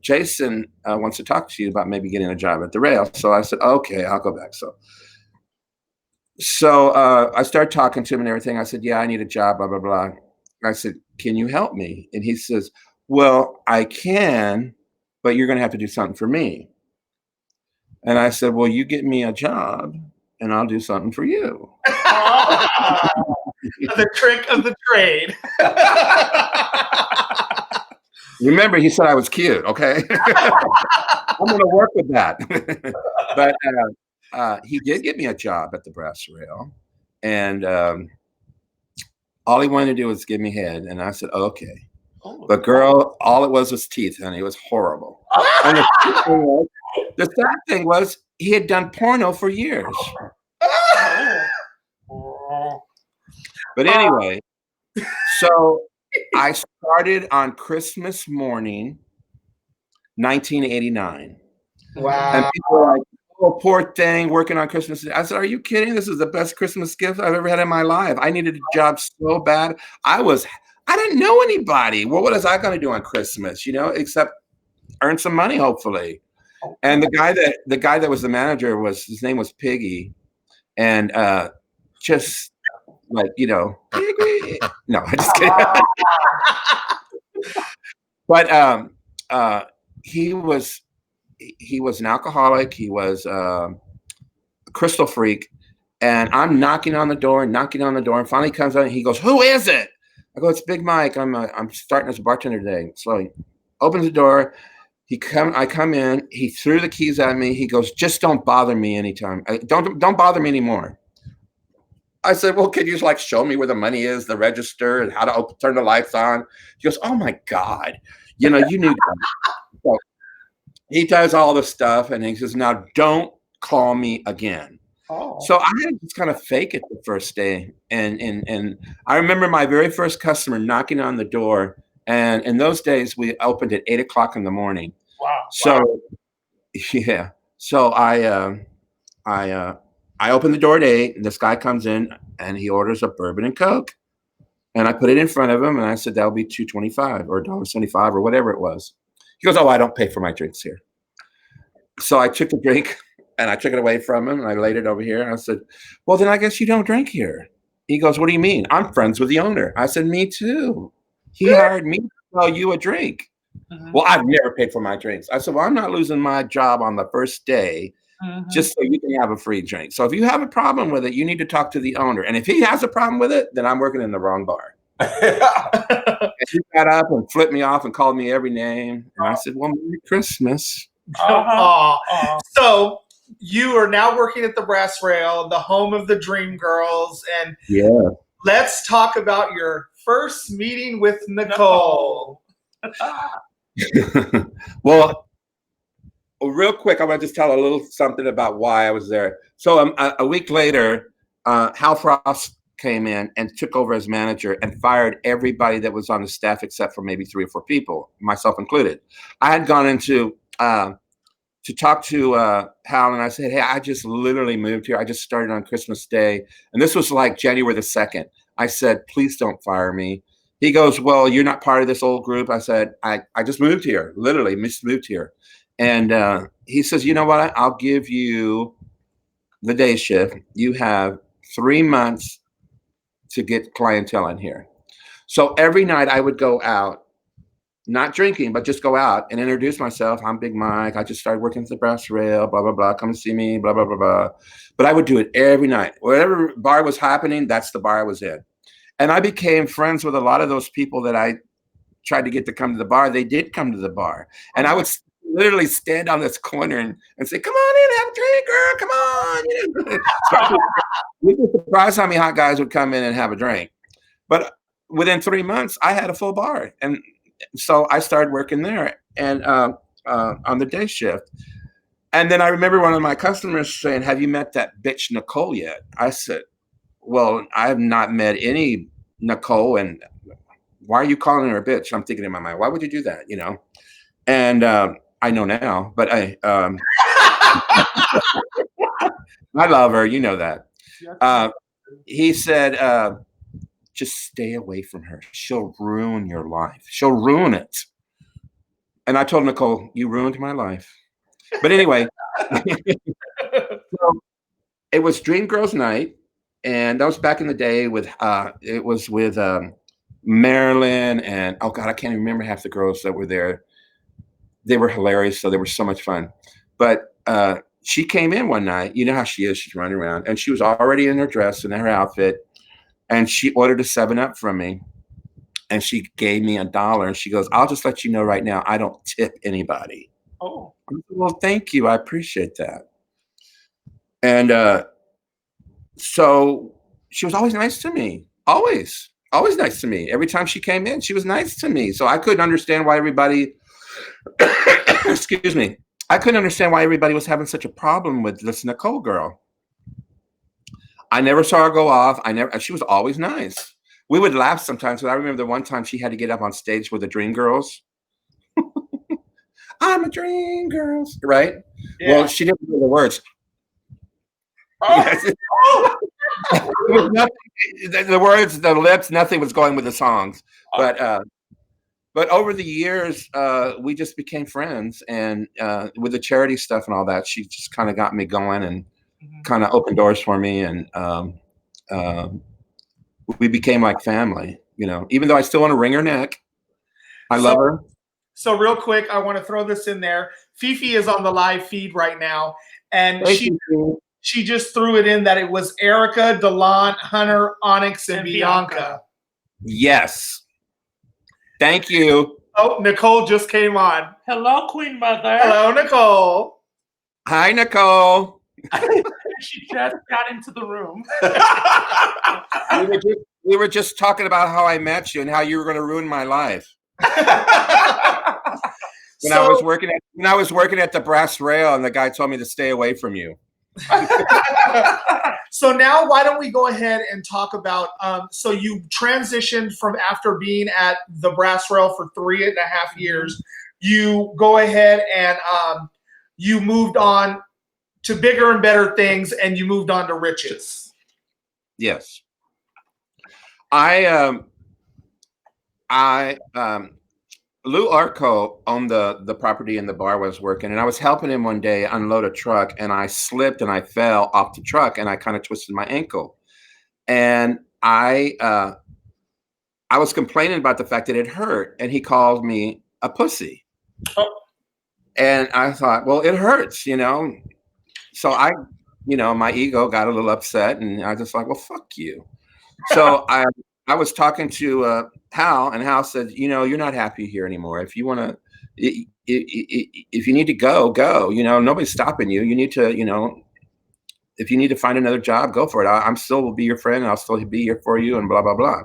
"Jason wants to talk to you about maybe getting a job at the Rail." So I said, "Okay, I'll go back." So I started talking to him and everything. I said, "Yeah, I need a job, blah, blah, blah." I said, "Can you help me?" And he says, "Well, I can, but you're going to have to do something for me." And I said, "Well, you get me a job and I'll do something for you." The trick of the trade. Remember, he said I was cute, okay? I'm going to work with that. But he did get me a job at the Brass Rail. And all he wanted to do was give me head. And I said, "Okay." But girl, all it was teeth, honey. It was horrible. And the sad thing was he had done porno for years. But anyway, so I started on Christmas morning, 1989. Wow. And people were like, "Oh, poor thing, working on Christmas." I said, "Are you kidding? This is the best Christmas gift I've ever had in my life. I needed a job so bad. I didn't know anybody. Well, what was I going to do on Christmas, except earn some money, hopefully." And the guy that was the manager his name was Piggy. And just like, Piggy. No, I'm just kidding. But he was an alcoholic. He was a crystal freak. And I'm knocking on the door, and finally comes out and he goes, "Who is it?" I go, "It's Big Mike. I'm starting as a bartender today." So he opens the door. I come in. He threw the keys at me. He goes, "Just don't bother me anytime. Don't bother me anymore." I said, "Well, can you show me where the money is, the register, and how to turn the lights on?" He goes, "Oh my God, you knew that." So he does all the stuff, and he says, "Now don't call me again." So I had to just kind of fake it the first day, and I remember my very first customer knocking on the door, And in those days, we opened at 8 o'clock in the morning. Wow. So, yeah. So I opened the door at 8, and this guy comes in and he orders a bourbon and Coke. And I put it in front of him and I said, that'll be $2.25 or $1.75 or whatever it was. He goes, oh, I don't pay for my drinks here. So I took the drink and I took it away from him and I laid it over here. And I said, well, then I guess you don't drink here. He goes, what do you mean? I'm friends with the owner. I said, me too. He hired me to sell you a drink. Well, I've never paid for my drinks. I said, well, I'm not losing my job on the first day just so you can have a free drink. So if you have a problem with it, you need to talk to the owner. And if he has a problem with it, then I'm working in the wrong bar. And he got up and flipped me off and called me every name. And I said, well, Merry Christmas. So you are now working at the Brass Rail, the home of the Dream Girls. And let's talk about your first meeting with Nicole. Well, real quick, I want to just tell a little something about why I was there. So a week later, Hal Frost came in and took over as manager and fired everybody that was on the staff except for maybe 3 or 4 people, myself included. I had gone into to talk to Hal, and I said, hey, I just literally moved here. I just started on Christmas Day, and this was like January the 2nd. I said, please don't fire me. He goes, well, you're not part of this old group. I said, I just moved here, literally just moved here. And he says, you know what? I'll give you the day shift. You have 3 months to get clientele in here. So every night I would go out, not drinking, but just go out and introduce myself. I'm Big Mike. I just started working at the Brass Rail, blah, blah, blah. Come see me, blah, blah, blah, blah. But I would do it every night. Whatever bar was happening, that's the bar I was in. And I became friends with a lot of those people that I tried to get to come to the bar. They did come to the bar. And I would literally stand on this corner and say, come on in, have a drink, girl, come on. You'd be surprised how many hot guys would come in and have a drink. But within 3 months, I had a full bar. And so I started working there and on the day shift. And then I remember one of my customers saying, have you met that bitch Nicole yet? I said, well, I have not met any Nicole. And why are you calling her a bitch? I'm thinking in my mind, why would you do that? You know? And I know now, but I love her. You know that. He said, just stay away from her. She'll ruin your life. She'll ruin it. And I told Nicole, you ruined my life. But anyway, so it was Dream Girls Night. And that was back in the day with, it was with Marilyn and, oh God, I can't even remember half the girls that were there. They were hilarious. So they were so much fun. But she came in one night. You know how she is. She's running around. And she was already in her dress and her outfit. And she ordered a 7-Up from me. And she gave me $1. And she goes, I'll just let you know right now, I don't tip anybody. Oh. I said, well, thank you. I appreciate that. And so she was always nice to me. Always nice to me. Every time she came in, she was nice to me. So I couldn't understand why everybody, excuse me, I couldn't understand why everybody was having such a problem with this Nicole girl. I never saw her go off. She was always nice. We would laugh sometimes. But I remember the one time she had to get up on stage with the Dream Girls. I'm a Dream Girls, right? Yeah. Well, she didn't know the words. Yes. It was nothing, the words, the lips, nothing was going with the songs. But over the years, we just became friends. And with the charity stuff and all that, she just kind of got me going and kind of opened doors for me. And we became like family, you know, even though I still want to wring her neck. I love her. So real quick, I want to throw this in there. Fifi is on the live feed right now. And she just threw it in that it was Erica, Delon, Hunter, Onyx, and Bianca. Yes. Thank you. Oh, Nicole just came on. Hello, Queen Mother. Hello, Nicole. Hi, Nicole. She just got into the room. We were just talking about how I met you and how you were going to ruin my life. When I was working at the Brass Rail, and the guy told me to stay away from you. So now why don't we go ahead and talk about, so you transitioned from after being at the Brass Rail for 3.5 years, you go ahead and you moved on to bigger and better things, and you moved on to Riches. Yes. Lou Arco owned the property and the bar I was working, and I was helping him one day unload a truck, and I slipped and I fell off the truck, and I kind of twisted my ankle. And I was complaining about the fact that it hurt, and he called me a pussy. Oh. And I thought, well, it hurts, you know. So my ego got a little upset, and I just like, well, fuck you. So I was talking to Hal, and Hal said, you're not happy here anymore. If you want to, if you need to go, go. Nobody's stopping you. You need to, if you need to find another job, go for it. I'm still will be your friend, and I'll still be here for you, and blah blah blah.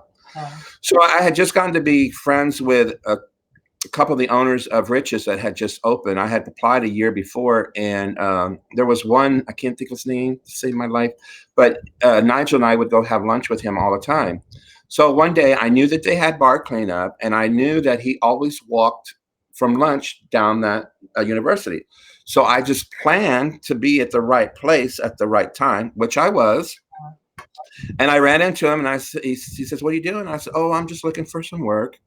So I had just gotten to be friends with a couple of the owners of Riches that had just opened. I had applied a year before, and there was one, I can't think of his name to save my life, but Nigel and I would go have lunch with him all the time. So one day I knew that they had bar cleanup, and I knew that he always walked from lunch down that university. So I just planned to be at the right place at the right time, which I was. And I ran into him, and he says, what are you doing? I said, oh, I'm just looking for some work.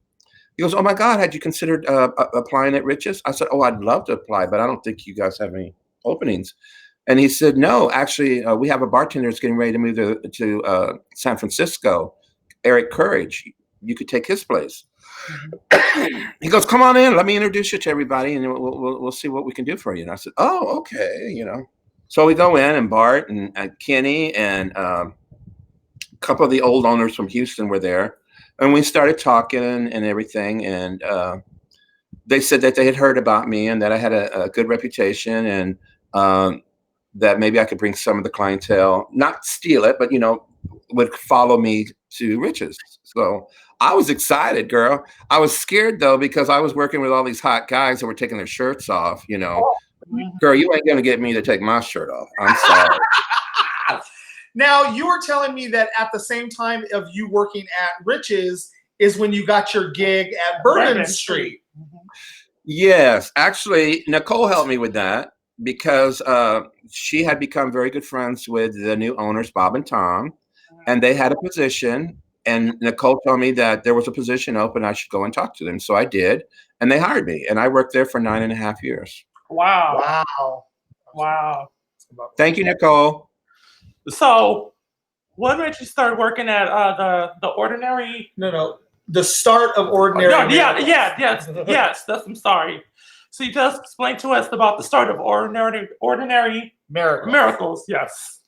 He goes, oh my God, had you considered applying at Riches? I said, oh, I'd love to apply, but I don't think you guys have any openings. And he said, no, actually, we have a bartender that's getting ready to move to San Francisco, Eric Courage. You could take his place. He goes, come on in, let me introduce you to everybody, and we'll see what we can do for you. And I said, oh, okay, So we go in, and Bart and Kenny and a couple of the old owners from Houston were there. And we started talking and everything, and they said that they had heard about me and that I had a good reputation, and that maybe I could bring some of the clientele, not steal it, but would follow me to Riches. So I was excited, girl. I was scared though, because I was working with all these hot guys that were taking their shirts off. Girl, you ain't gonna get me to take my shirt off. I'm sorry. Now, you were telling me that at the same time of you working at Riches is when you got your gig at Bourbon Street. Yes, actually, Nicole helped me with that, because she had become very good friends with the new owners, Bob and Tom, and they had a position, and Nicole told me that there was a position open. I should go and talk to them. So I did, and they hired me, and I worked there for 9.5 years. Wow. Thank you, Nicole. So, when did you start working at the Ordinary? No, the start of Ordinary. Yes. I'm sorry. So you just explain to us about the start of Ordinary Miracles. Yes.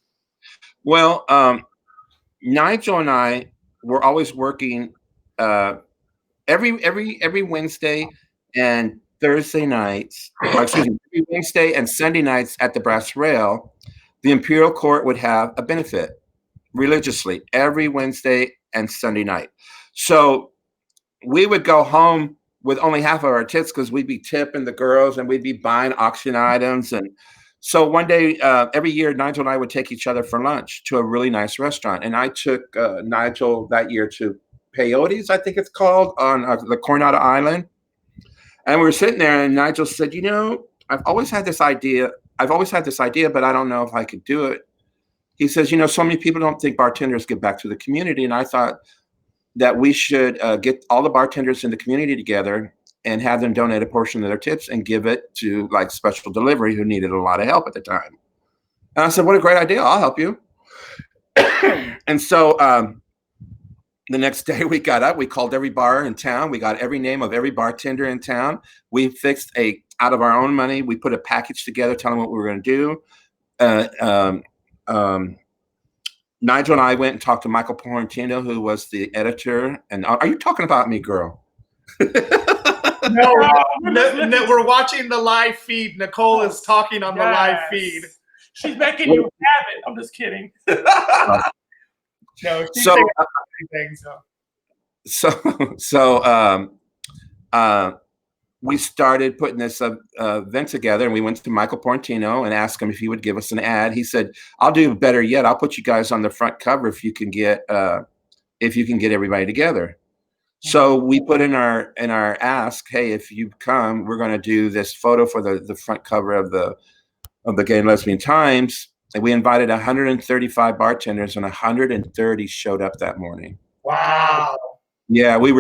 Well, Nigel and I were always working every Wednesday and Thursday nights. Excuse me, every Wednesday and Sunday nights at the Brass Rail. The Imperial Court would have a benefit religiously every Wednesday and Sunday night. So we would go home with only half of our tips, because we'd be tipping the girls and we'd be buying auction items. And so one day, every year, Nigel and I would take each other for lunch to a really nice restaurant. And I took Nigel that year to Peyote's, I think it's called, on the Coronado Island. And we were sitting there, and Nigel said, I've always had this idea, but I don't know if I could do it. He says, so many people don't think bartenders give back to the community. And I thought that we should get all the bartenders in the community together and have them donate a portion of their tips and give it to like Special Delivery, who needed a lot of help at the time. And I said, what a great idea. I'll help you. And so the next day we got up, we called every bar in town. We got every name of every bartender in town. We fixed out of our own money, we put a package together telling what we were going to do. Nigel and I went and talked to Michael Portantino, who was the editor. And are you talking about me, girl? No, we're watching the live feed. Nicole is talking on the live feed. She's making you have it. I'm just kidding. No, we started putting this event together, and we went to Michael Portino and asked him if he would give us an ad. He said, "I'll do better yet. I'll put you guys on the front cover if you can get everybody together." So we put in our ask, "Hey, if you come, we're going to do this photo for the front cover of the Gay and Lesbian Times." And we invited 135 bartenders, and 130 showed up that morning. Wow. Yeah, we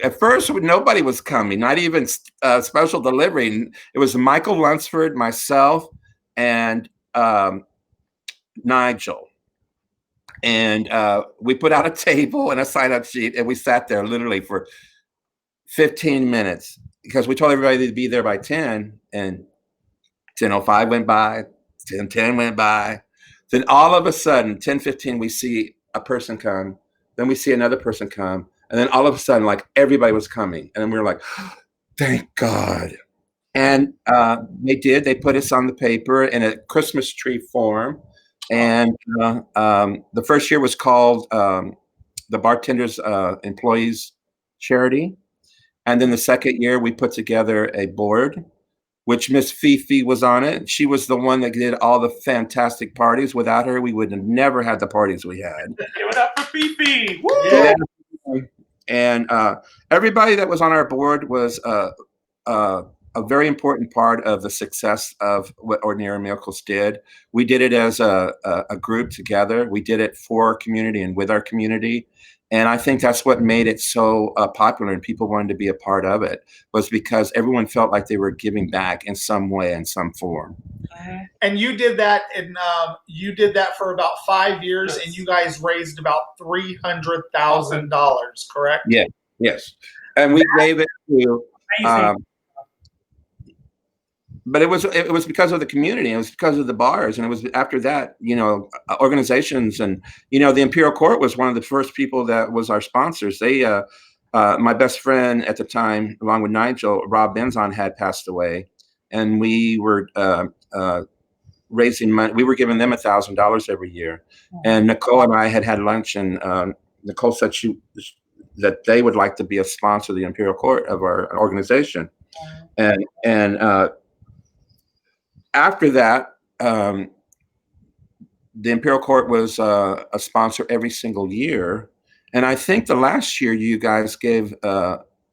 at first nobody was coming, not even special delivery. It was Michael Lunsford, myself, and Nigel. And we put out a table and a sign-up sheet, and we sat there literally for 15 minutes because we told everybody to be there by 10, and 10:05 went by, 10:10 went by. Then all of a sudden, 10:15, we see a person come. Then we see another person come. And then all of a sudden, like, everybody was coming. And then we were like, thank God. And they did. They put us on the paper in a Christmas tree form. And the first year was called the Bartenders Employees Charity. And then the second year, we put together a board, which Miss Fifi was on it. She was the one that did all the fantastic parties. Without her, we would have never had the parties we had. Give it up for Fifi. Woo! Yeah. And everybody that was on our board was a very important part of the success of what Ordinary Miracles did. We did it as a group together. We did it for our community and with our community. And I think that's what made it so popular and people wanted to be a part of it, was because everyone felt like they were giving back in some way, in some form. And you did that for about 5 years, and you guys raised about $300,000, correct? Yeah, yes. And we gave it to but it was because of the community. It was because of the bars, and it was after that, organizations, and the Imperial Court was one of the first people that was our sponsors. They, my best friend at the time, along with Nigel, Rob Benzon, had passed away, and we were raising money. We were giving them $1,000 every year, and Nicole and I had lunch, and Nicole said that they would like to be a sponsor of the Imperial Court of our organization, and after that, the Imperial Court was a sponsor every single year. And I think the last year you guys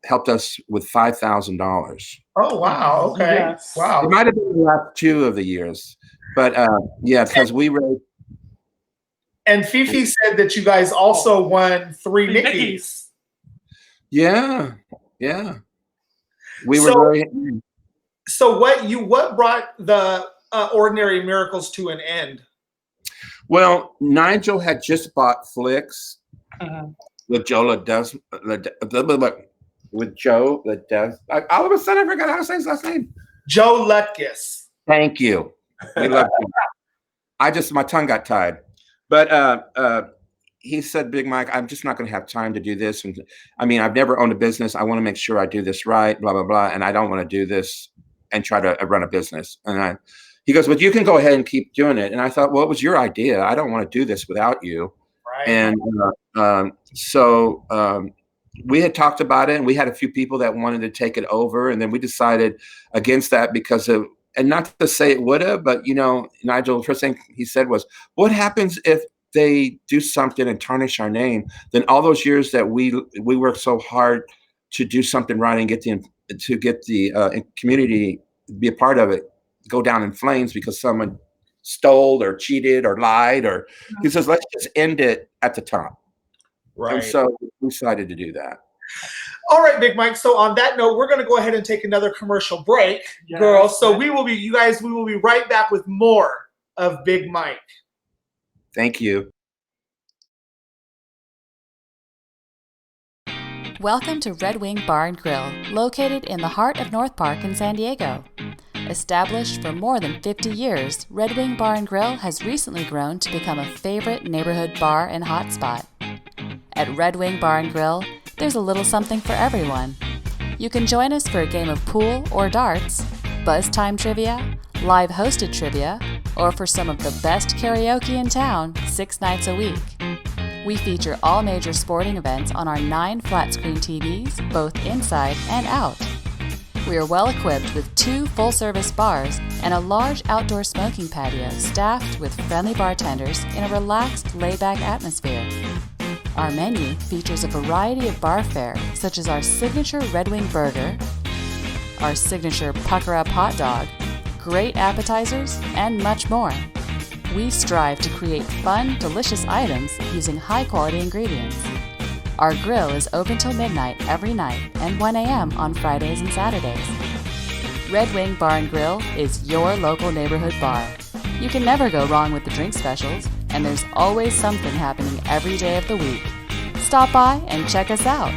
helped us with $5,000. Oh, wow. Okay. Yes. Wow. It might have been the last 2 of the years. But yeah, because we raised. And Fifi said that you guys also won 3 Nickies. Yeah. Yeah. We were very. So what brought the Ordinary Miracles to an end? Well, Nigel had just bought Flicks with Joe Ledesma, with Joe Ledesma. All of a sudden, I forgot how to say his last name. Joe Lutkus. Thank you. We love you. My tongue got tied. But he said, Big Mike, I'm just not going to have time to do this. And I mean, I've never owned a business. I want to make sure I do this right, blah, blah, blah. And I don't want to do this and try to run a business. And he goes, well, you can go ahead and keep doing it. And I thought, well, it was your idea. I don't want to do this without you. Right. And so we had talked about it, and we had a few people that wanted to take it over. And then we decided against that because of, and not to say it would have, but, Nigel, the first thing he said was, what happens if they do something and tarnish our name? Then all those years that we worked so hard to do something right and get the community to be a part of it go down in flames because someone stole or cheated or lied, or he says, let's just end it at the top. Right. And so we decided to do that. All right, Big Mike. So on that note, we're going to go ahead and take another commercial break, girls. So we will be right back with more of Big Mike. Thank you. Welcome to Red Wing Bar and Grill, located in the heart of North Park in San Diego. Established for more than 50 years, Red Wing Bar and Grill has recently grown to become a favorite neighborhood bar and hotspot. At Red Wing Bar and Grill, there's a little something for everyone. You can join us for a game of pool or darts, buzz time trivia, live hosted trivia, or for some of the best karaoke in town 6 nights a week. We feature all major sporting events on our 9 flat-screen TVs, both inside and out. We are well equipped with 2 full-service bars and a large outdoor smoking patio staffed with friendly bartenders in a relaxed, laid-back atmosphere. Our menu features a variety of bar fare, such as our signature Red Wing Burger, our signature Pucker Up Hot Dog, great appetizers, and much more. We strive to create fun, delicious items using high-quality ingredients. Our grill is open till midnight every night and 1 a.m. on Fridays and Saturdays. Red Wing Bar and Grill is your local neighborhood bar. You can never go wrong with the drink specials, and there's always something happening every day of the week. Stop by and check us out.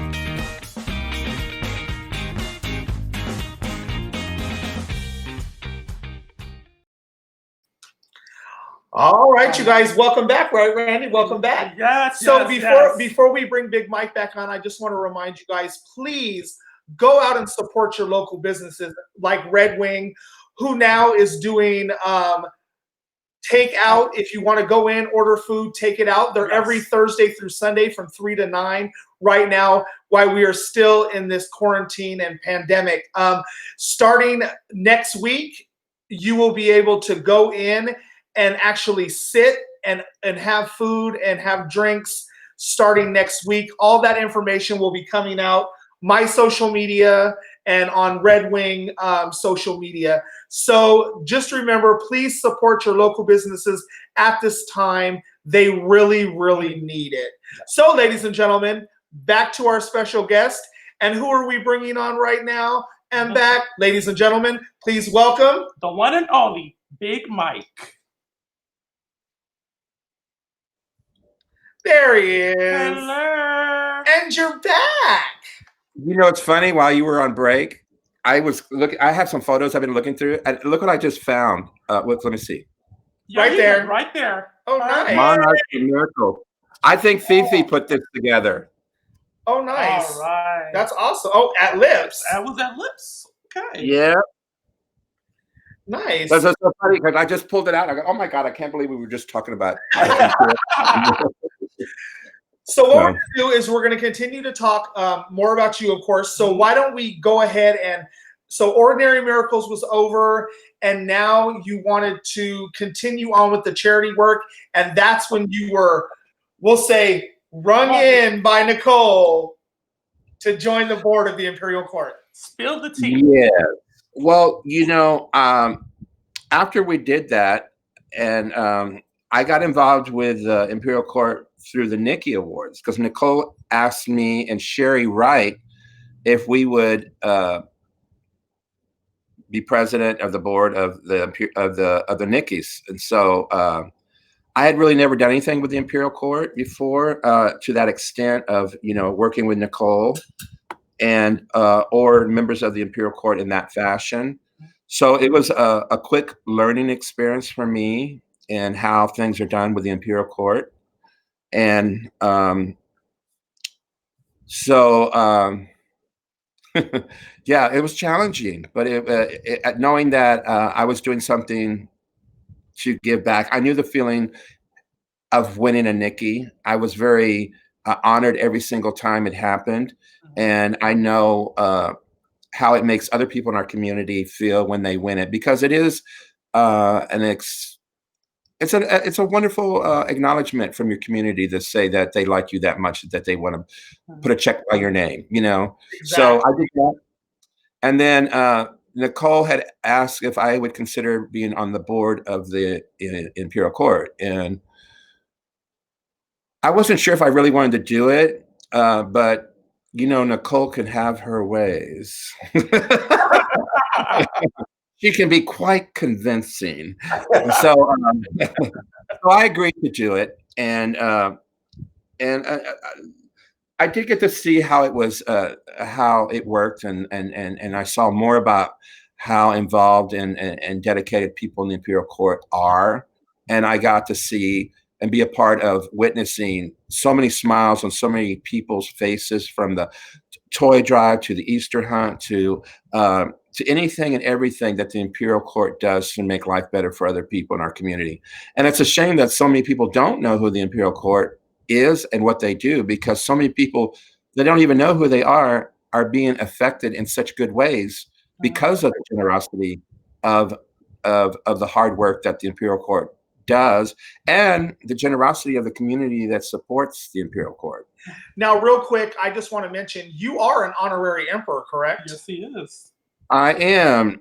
All right, you guys, welcome back. Right, Randy, welcome back. Yes. So yes, before we bring Big Mike back on, I just want to remind you guys, please go out and support your local businesses like Red Wing, who now is doing take out. If you want to go in, order food, take it out. They're every Thursday through Sunday from 3 to 9 right now while we are still in this quarantine and pandemic. Starting next week, you will be able to go in and actually sit and have food and have drinks starting next week. All that information will be coming out, my social media and on Red Wing social media. So just remember, please support your local businesses at this time. They really, really need it. So ladies and gentlemen, back to our special guest. And who are we bringing on right now? And back, ladies and gentlemen, please welcome the one and only Big Mike. There he is. Hello. And you're back. You know, it's funny. While you were on break, I was looking. I have some photos I've been looking through, and look what I just found. Let me see. Right there. Right there. Oh, nice. Monarch and Miracle. I think Fifi put this together. Oh, nice. All right. That's awesome. Oh, at Lips. That was at Lips. Okay. Yeah. Nice. That's so funny because I just pulled it out. I go, oh my God, I can't believe we were just talking about. So what we're going to do is we're going to continue to talk more about you, of course. So why don't we go ahead and, so Ordinary Miracles was over, and now you wanted to continue on with the charity work, and that's when you were, we'll say, rung in by Nicole to join the board of the Imperial Court. Spill the tea. Yeah. Well, you know, after we did that, and I got involved with Imperial Court through the Nikki Awards because Nicole asked me and Sherry Wright if we would be president of the board of the Nickies, and so I had really never done anything with the Imperial Court before to that extent of working with Nicole and or members of the Imperial Court in that fashion. So it was a quick learning experience for me in how things are done with the Imperial Court. And yeah, it was challenging, but knowing that I was doing something to give back, I knew the feeling of winning a Nikki. I was very honored every single time it happened. And I know how it makes other people in our community feel when they win it, because it is it's a wonderful acknowledgement from your community to say that they like you that much that they want to put a check by your name, Exactly. So I did that. And then Nicole had asked if I would consider being on the board of the Imperial Court. And I wasn't sure if I really wanted to do it, but Nicole can have her ways. She can be quite convincing. So I agreed to do it. And I did get to see how it was, how it worked. And I saw more about how involved and dedicated people in the Imperial Court are. And I got to see and be a part of witnessing so many smiles on so many people's faces, from the toy drive to the Easter hunt to anything and everything that the Imperial Court does to make life better for other people in our community. And it's a shame that so many people don't know who the Imperial Court is and what they do, because so many people that don't even know who they are being affected in such good ways because of the generosity of the hard work that the Imperial Court does, and the generosity of the community that supports the Imperial Court. Now, real quick, I just want to mention you are an honorary emperor, correct? Yes, he is. I am.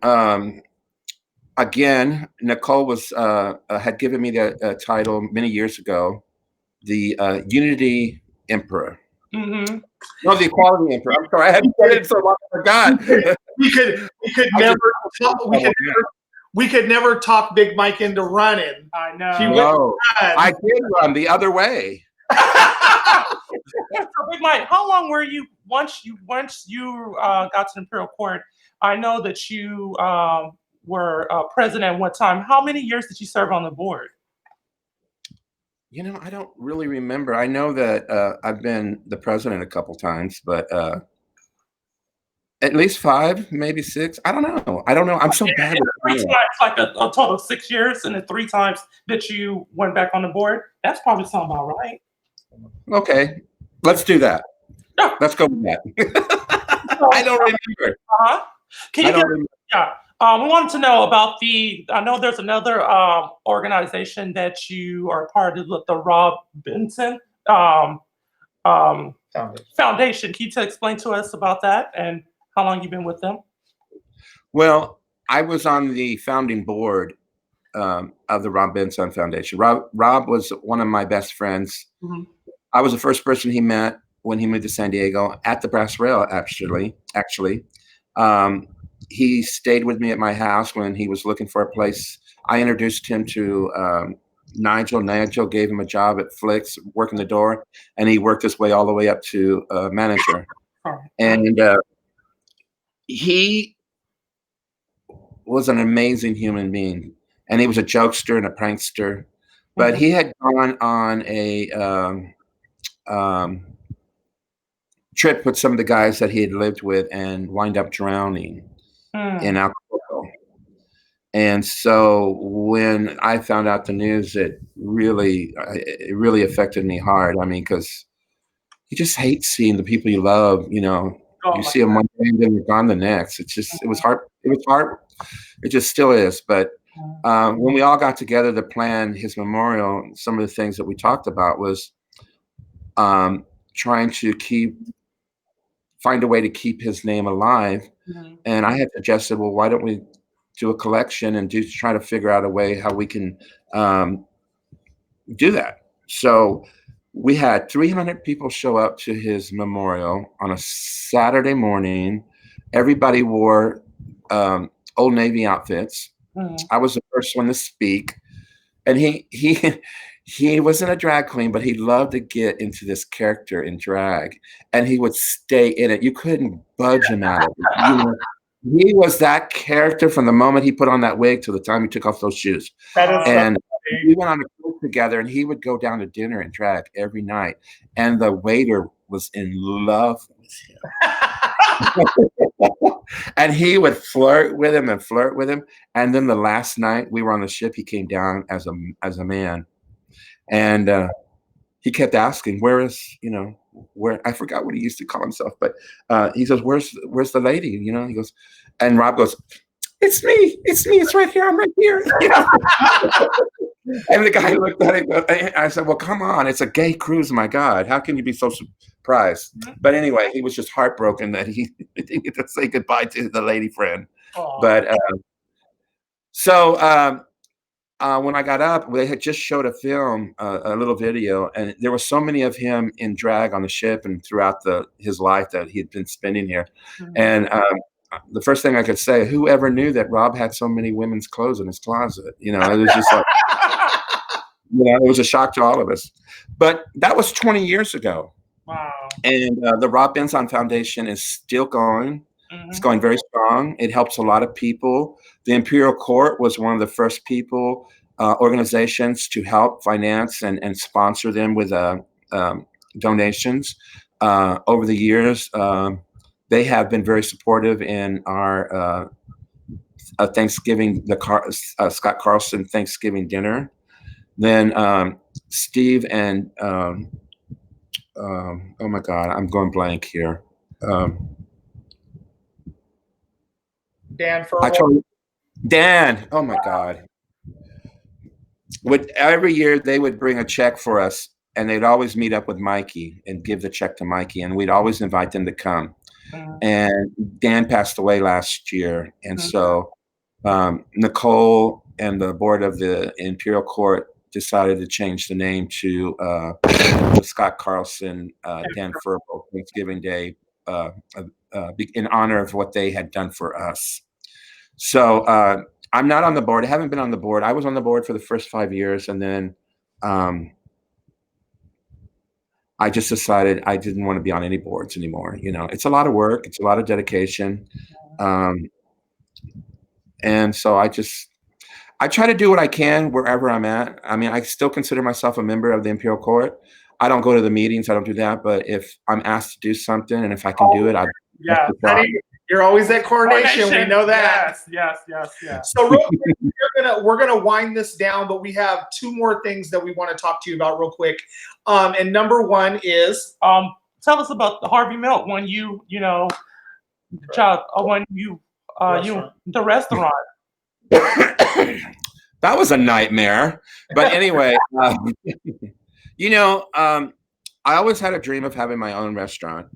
Again, Nicole was had given me the title many years ago, the Unity Emperor. Mm-hmm. No, the Equality Emperor. I'm sorry, I haven't said it so long. I forgot. We could never talk Big Mike into running. I know. He No, I did run the other way. So, Big Mike, how long were you once you got to the Imperial Court? I know that you were president at one time. How many years did you serve on the board? You know, I don't really remember. I know that I've been the president a couple times, but at least 5, maybe 6. I don't know. I'm so bad with 3 times, like a total of 6 years, and then 3 times that you went back on the board. That's probably something about right. Okay, let's do that. Yeah. Let's go with that. I don't remember. Can you I don't remember. Yeah. We wanted to know about I know there's another organization that you are part of, the Rob Benson Foundation. Can you explain to us about that and how long you've been with them? Well, I was on the founding board of the Rob Benson Foundation. Rob was one of my best friends. Mm-hmm. I was the first person he met when he moved to San Diego at the Brass Rail, actually. He stayed with me at my house when he was looking for a place. I introduced him to Nigel. Nigel gave him a job at Flicks, working the door, and he worked his way all the way up to manager. And he was an amazing human being, and he was a jokester and a prankster. But he had gone on a trip with some of the guys that he had lived with and wind up drowning in Acapulco. And so when I found out the news, it really affected me hard. I mean, because you just hate seeing the people you love, you know, you see them one day and then they're gone the next. It was hard. It was hard. It just still is. But when we all got together to plan his memorial, some of the things that we talked about was trying to find a way to keep his name alive. Mm-hmm. And I had suggested, well, why don't we do a collection and try to figure out a way how we can do that. So we had 300 people show up to his memorial on a Saturday morning. Everybody wore Old Navy outfits. Mm-hmm. I was the first one to speak. And he wasn't a drag queen, but he loved to get into this character in drag, and he would stay in it. You couldn't budge him out of it. You know, he was that character from the moment he put on that wig to the time he took off those shoes. And we went on a cruise together, and he would go down to dinner and drag every night, and the waiter was in love with him. And he would flirt with him. And then the last night we were on the ship, he came down as a man. And he kept asking, where I forgot what he used to call himself, but he says, where's the lady? You know, he goes, and Rob goes, it's me, it's right here, I'm right here. And the guy looked at it, I said, well, come on, it's a gay cruise, my God, how can you be so surprised? But anyway, he was just heartbroken that he didn't get to say goodbye to the lady friend. Aww. But when I got up, they had just showed a film, a little video, and there were so many of him in drag on the ship and throughout his life that he had been spending here. Mm-hmm. And the first thing I could say, whoever knew that Rob had so many women's clothes in his closet? You know, it was just like, it was a shock to all of us. But that was 20 years ago. Wow. And the Rob Benson Foundation is still going. Mm-hmm. It's going very strong. It helps a lot of people. The Imperial Court was one of the first organizations to help finance and sponsor them with donations. Over the years, they have been very supportive in our Thanksgiving, Scott Carlson Thanksgiving dinner. Then Steve and oh my God, I'm going blank here. Dan I Furlong. told Dan, oh my God. Every year they would bring a check for us, and they'd always meet up with Mikey and give the check to Mikey, and we'd always invite them to come. And Dan passed away last year, and so Nicole and the board of the Imperial Court decided to change the name to the Scott Carlson Dan Furbo Thanksgiving Day in honor of what they had done for us. So I'm not on the board. I haven't been on the board. I was on the board for the first 5 years, and then I just decided I didn't want to be on any boards anymore. You know, it's a lot of work. It's a lot of dedication. And so I try to do what I can wherever I'm at. I mean, I still consider myself a member of the Imperial Court. I don't go to the meetings. I don't do that. But if I'm asked to do something and if I can do it, you're always at coronation. We know that. Yes. So real quick, we're gonna wind this down, but we have two more things that we want to talk to you about real quick. And number one is tell us about the Harvey Milk when the restaurant. That was a nightmare. But anyway, I always had a dream of having my own restaurant,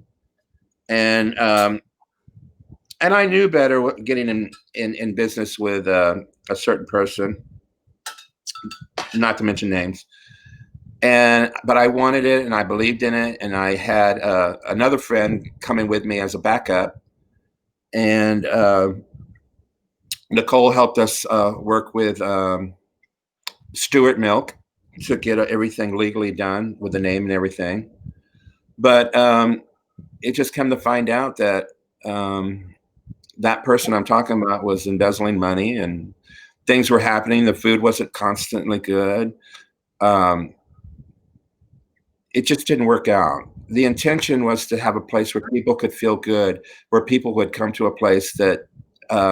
and I knew better getting in business with a certain person, not to mention names. But I wanted it, and I believed in it, and I had another friend coming with me as a backup, and Nicole helped us work with Stewart Milk to get everything legally done with the name and everything. But it just came to find out that that person I'm talking about was embezzling money, and things were happening. The food wasn't constantly good. It just didn't work out. The intention was to have a place where people could feel good, where people would come to a place that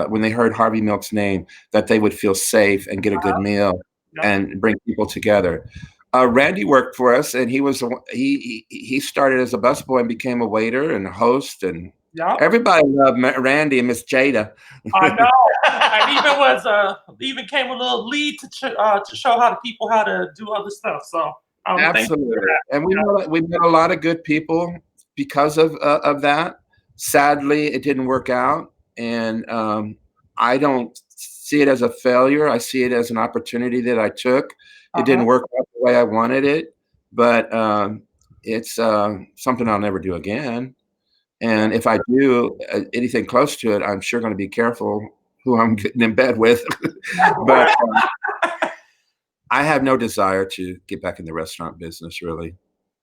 when they heard Harvey Milk's name, that they would feel safe and get a good meal and bring people together. Randy worked for us, and he started as a busboy and became a waiter and a host, and everybody loved Randy and Miss Jada. I know, and even came with a little lead to show how to do other stuff. So absolutely, and we met a lot of good people because of that. Sadly, it didn't work out, and I don't see it as a failure. I see it as an opportunity that I took. It didn't work out the way I wanted it, but it's something I'll never do again. And if I do anything close to it, I'm sure going to be careful who I'm getting in bed with. But I have no desire to get back in the restaurant business, really.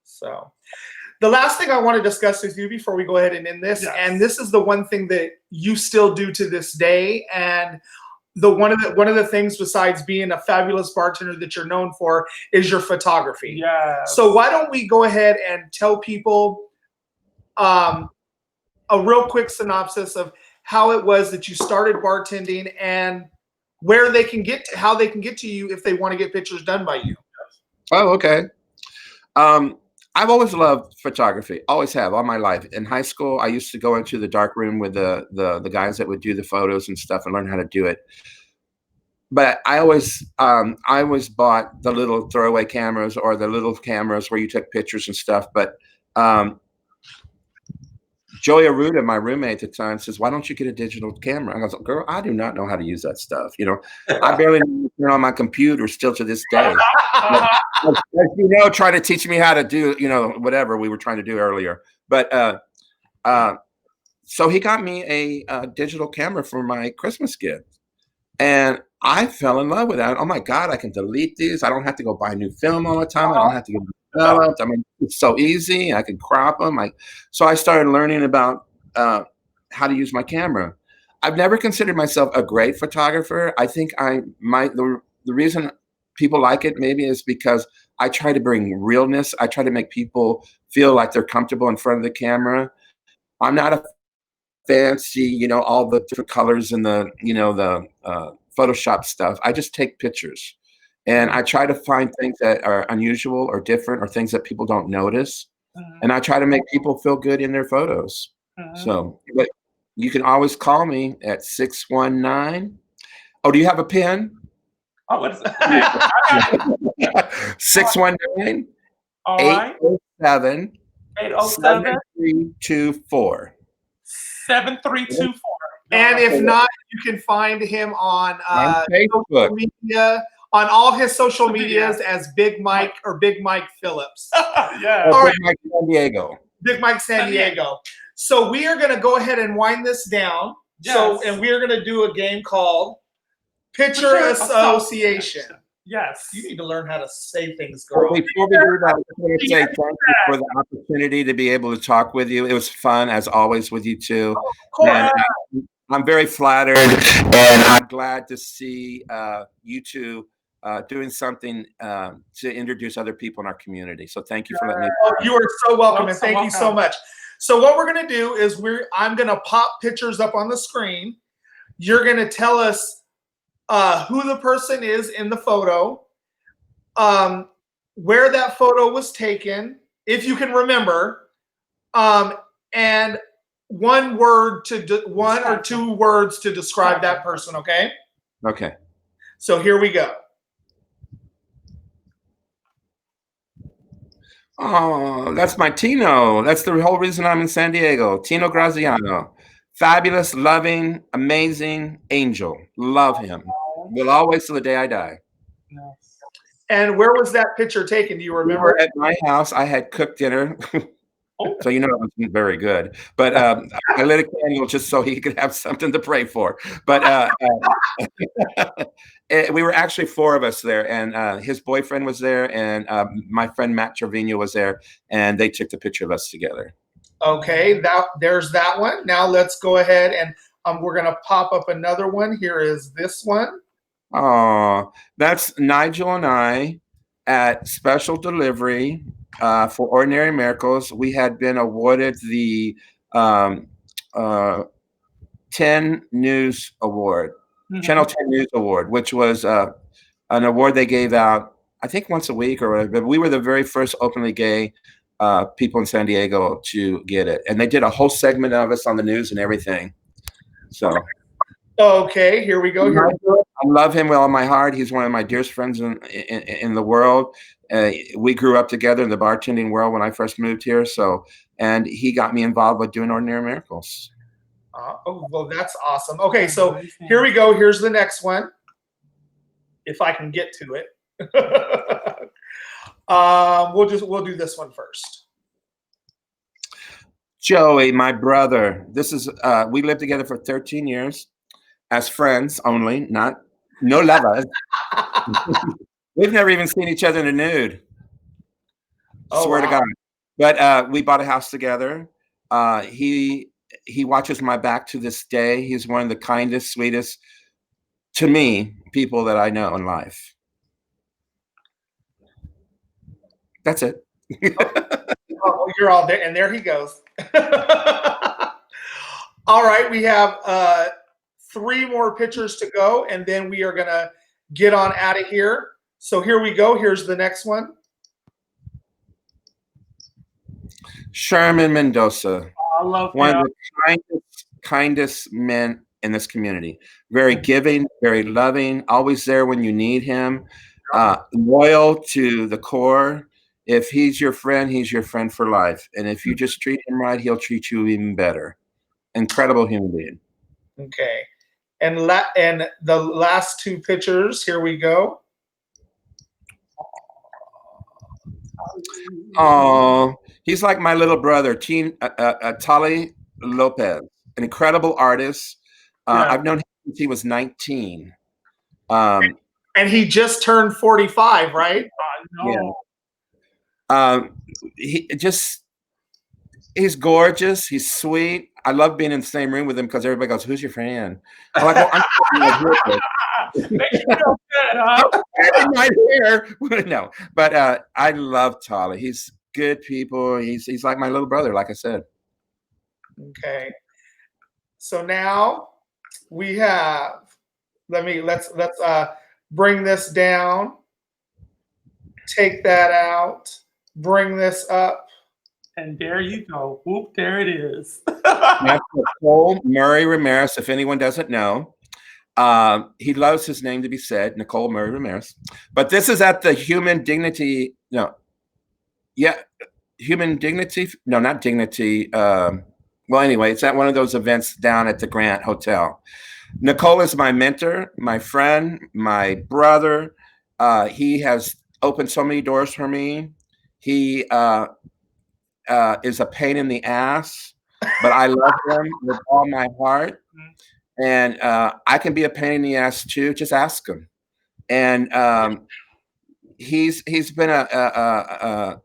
So the last thing I want to discuss with you before we go ahead and end this, and this is the one thing that you still do to this day, and one of the things besides being a fabulous bartender that you're known for is your photography. Yeah. So why don't we go ahead and tell people a real quick synopsis of how it was that you started bartending and where they can get to, how they can get to you if they want to get pictures done by you. Oh, okay. I've always loved photography, always have, all my life. In high school, I used to go into the dark room with the guys that would do the photos and stuff and learn how to do it. But I always bought the little throwaway cameras or the little cameras where you took pictures and stuff. But Joey Aruda, my roommate at the time, says, "Why don't you get a digital camera?" And I was like, "Girl, I do not know how to use that stuff. You know, I barely know how to turn on my computer still to this day." Trying to teach me how to do, whatever we were trying to do earlier. But so he got me a digital camera for my Christmas gift, and I fell in love with that. Oh my God, I can delete these. I don't have to go buy new film all the time. I don't have to get developed. I mean, it's so easy. I can crop them. So I started learning about how to use my camera. I've never considered myself a great photographer. I think the reason people like it maybe is because I try to bring realness. I try to make people feel like they're comfortable in front of the camera. I'm not a fancy, all the different colors and the Photoshop stuff. I just take pictures, and I try to find things that are unusual or different or things that people don't notice. And I try to make people feel good in their photos. So, but you can always call me at 619. Oh, do you have a pen? Oh, what is it? I got it. 619 All right. 807 807 7324. 7324. And if not, you can find him on On Facebook. social media, on all his social medias as Big Mike or Big Mike Phillips. Yeah. All right. Big Mike San Diego. Big Mike San Diego. So we are going to go ahead and wind this down. Yes. And we are going to do a game called Picture Association. Yes. You need to learn how to say things, girl. Well, before we do that, I just want to say thank you for the opportunity to be able to talk with you. It was fun, as always, with you two. And I'm very flattered, and I'm glad to see you two doing something to introduce other people in our community. So thank you for letting me. You are so welcome, and thank you so much. So what we're going to do is I'm going to pop pictures up on the screen. You're going to tell us who the person is in the photo, where that photo was taken, if you can remember, and one or two words to describe that person. Okay. Okay. So here we go. Oh, that's my Tino. That's the whole reason I'm in San Diego. Tino Graziano. Fabulous, loving, amazing angel. Love him. Will always till the day I die. And where was that picture taken? Do you remember? At my house, I had cooked dinner. So it wasn't very good. But I lit a candle just so he could have something to pray for. But we were actually four of us there, and his boyfriend was there, and my friend Matt Trevino was there, and they took the picture of us together. Okay, there's that one. Now let's go ahead and we're going to pop up another one. Here is this one. Oh, that's Nigel and I at special delivery for Ordinary Miracles. We had been awarded the 10 News Award, Channel 10 News Award, which was an award they gave out, I think, once a week or whatever. But we were the very first openly gay people in San Diego to get it. And they did a whole segment of us on the news and everything. So. Okay, here we go. I love him with all my heart. He's one of my dearest friends in the world. We grew up together in the bartending world when I first moved here. And he got me involved with doing Ordinary Miracles. Oh, well, that's awesome. Okay, so here we go. Here's the next one. If I can get to it. We'll do this one first. Joey, my brother. This is we lived together for 13 years. As friends only, no lovers. We've never even seen each other in a nude. Swear to God. But we bought a house together. He watches my back to this day. He's one of the kindest, sweetest, to me, people that I know in life. That's it. Oh, you're all there, and there he goes. All right, we have 3 more pictures to go, and then we are gonna get on out of here. So here we go. Here's the next one. Sherman Mendoza. I love one of the kindest men in this community. Very giving, very loving, always there when you need him. Loyal to the core. If he's your friend for life. And if you just treat him right, he'll treat you even better. Incredible human being. Okay. And the last 2 pictures, here we go. Oh, he's like my little brother, Tali Lopez, an incredible artist. I've known him since he was 19. And he just turned 45, right? Yeah. He's gorgeous. He's sweet. I love being in the same room with him because everybody goes, "Who's your friend?" I'm like, "Well, makes you feel good, huh? Right here." No, but I love Tali. He's good people. He's like my little brother, like I said. Okay. So now we have. Let's bring this down. Take that out. Bring this up. And there you go. Whoop, there it is. That's Nicole Murray Ramirez, if anyone doesn't know. He loves his name to be said, Nicole Murray Ramirez. But this is at the Human Dignity, Human Dignity, no, not Dignity. Well, anyway, it's at one of those events down at the Grant Hotel. Nicole is my mentor, my friend, my brother. He has opened so many doors for me. He is a pain in the ass, but I love him with all my heart. And I can be a pain in the ass too. Just ask him. And he's been a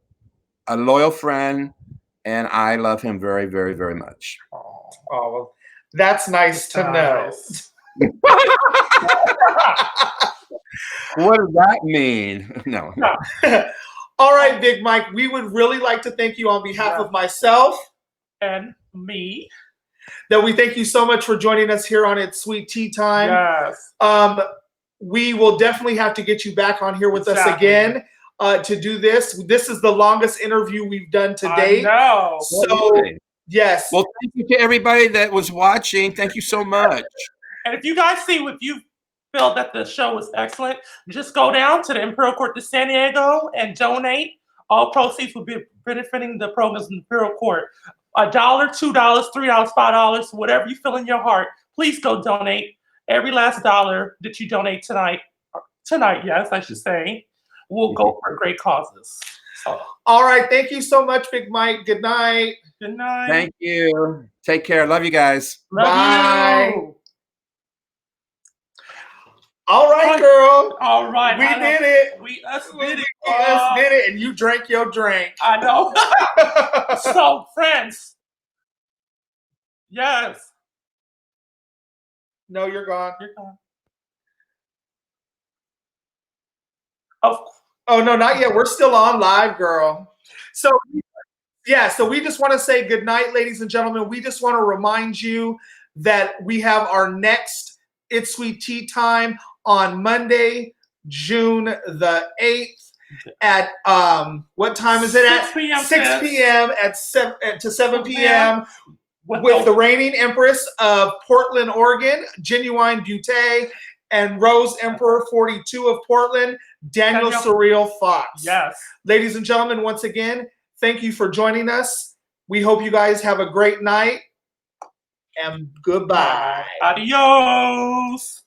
loyal friend, and I love him very, very, very much. Oh, well, that's nice to know. What does that mean? No. All right, Big Mike, we would really like to thank you on behalf of myself and me. That we thank you so much for joining us here on It's Sweet Tea Time. Yes. We will definitely have to get you back on here with us again to do this. This is the longest interview we've done to date. I know. So, yes. Well, thank you to everybody that was watching. Thank you so much. And if you guys see, if you feel that the show was excellent, just go down to the Imperial Court de San Diego and donate. All proceeds will be benefiting the programs in the Imperial Court. $1, $2, $3, $5, whatever you feel in your heart, please go donate. Every last dollar that you donate tonight, yes, I should say, will go for great causes. So. All right. Thank you so much, Big Mike. Good night. Good night. Thank you. Take care. Love you guys. Bye. You. All right, girl. All right. We did it. We did it. Us did it, and you drank your drink. I know. So, friends. Yes. No, you're gone. You're gone. Oh, no, not yet. We're still on live, girl. So, yeah, so we just want to say good night, ladies and gentlemen. We just want to remind you that we have our next It's Sweet Tea Time on Monday, June the 8th at, what time is it at? 6 p.m. 6 p.m. to 7 p.m. with the reigning Empress of Portland, Oregon, Genuine Butte, and Rose Emperor 42 of Portland, Daniel Surreal Fox. Yes. Ladies and gentlemen, once again, thank you for joining us. We hope you guys have a great night, and goodbye. Adios.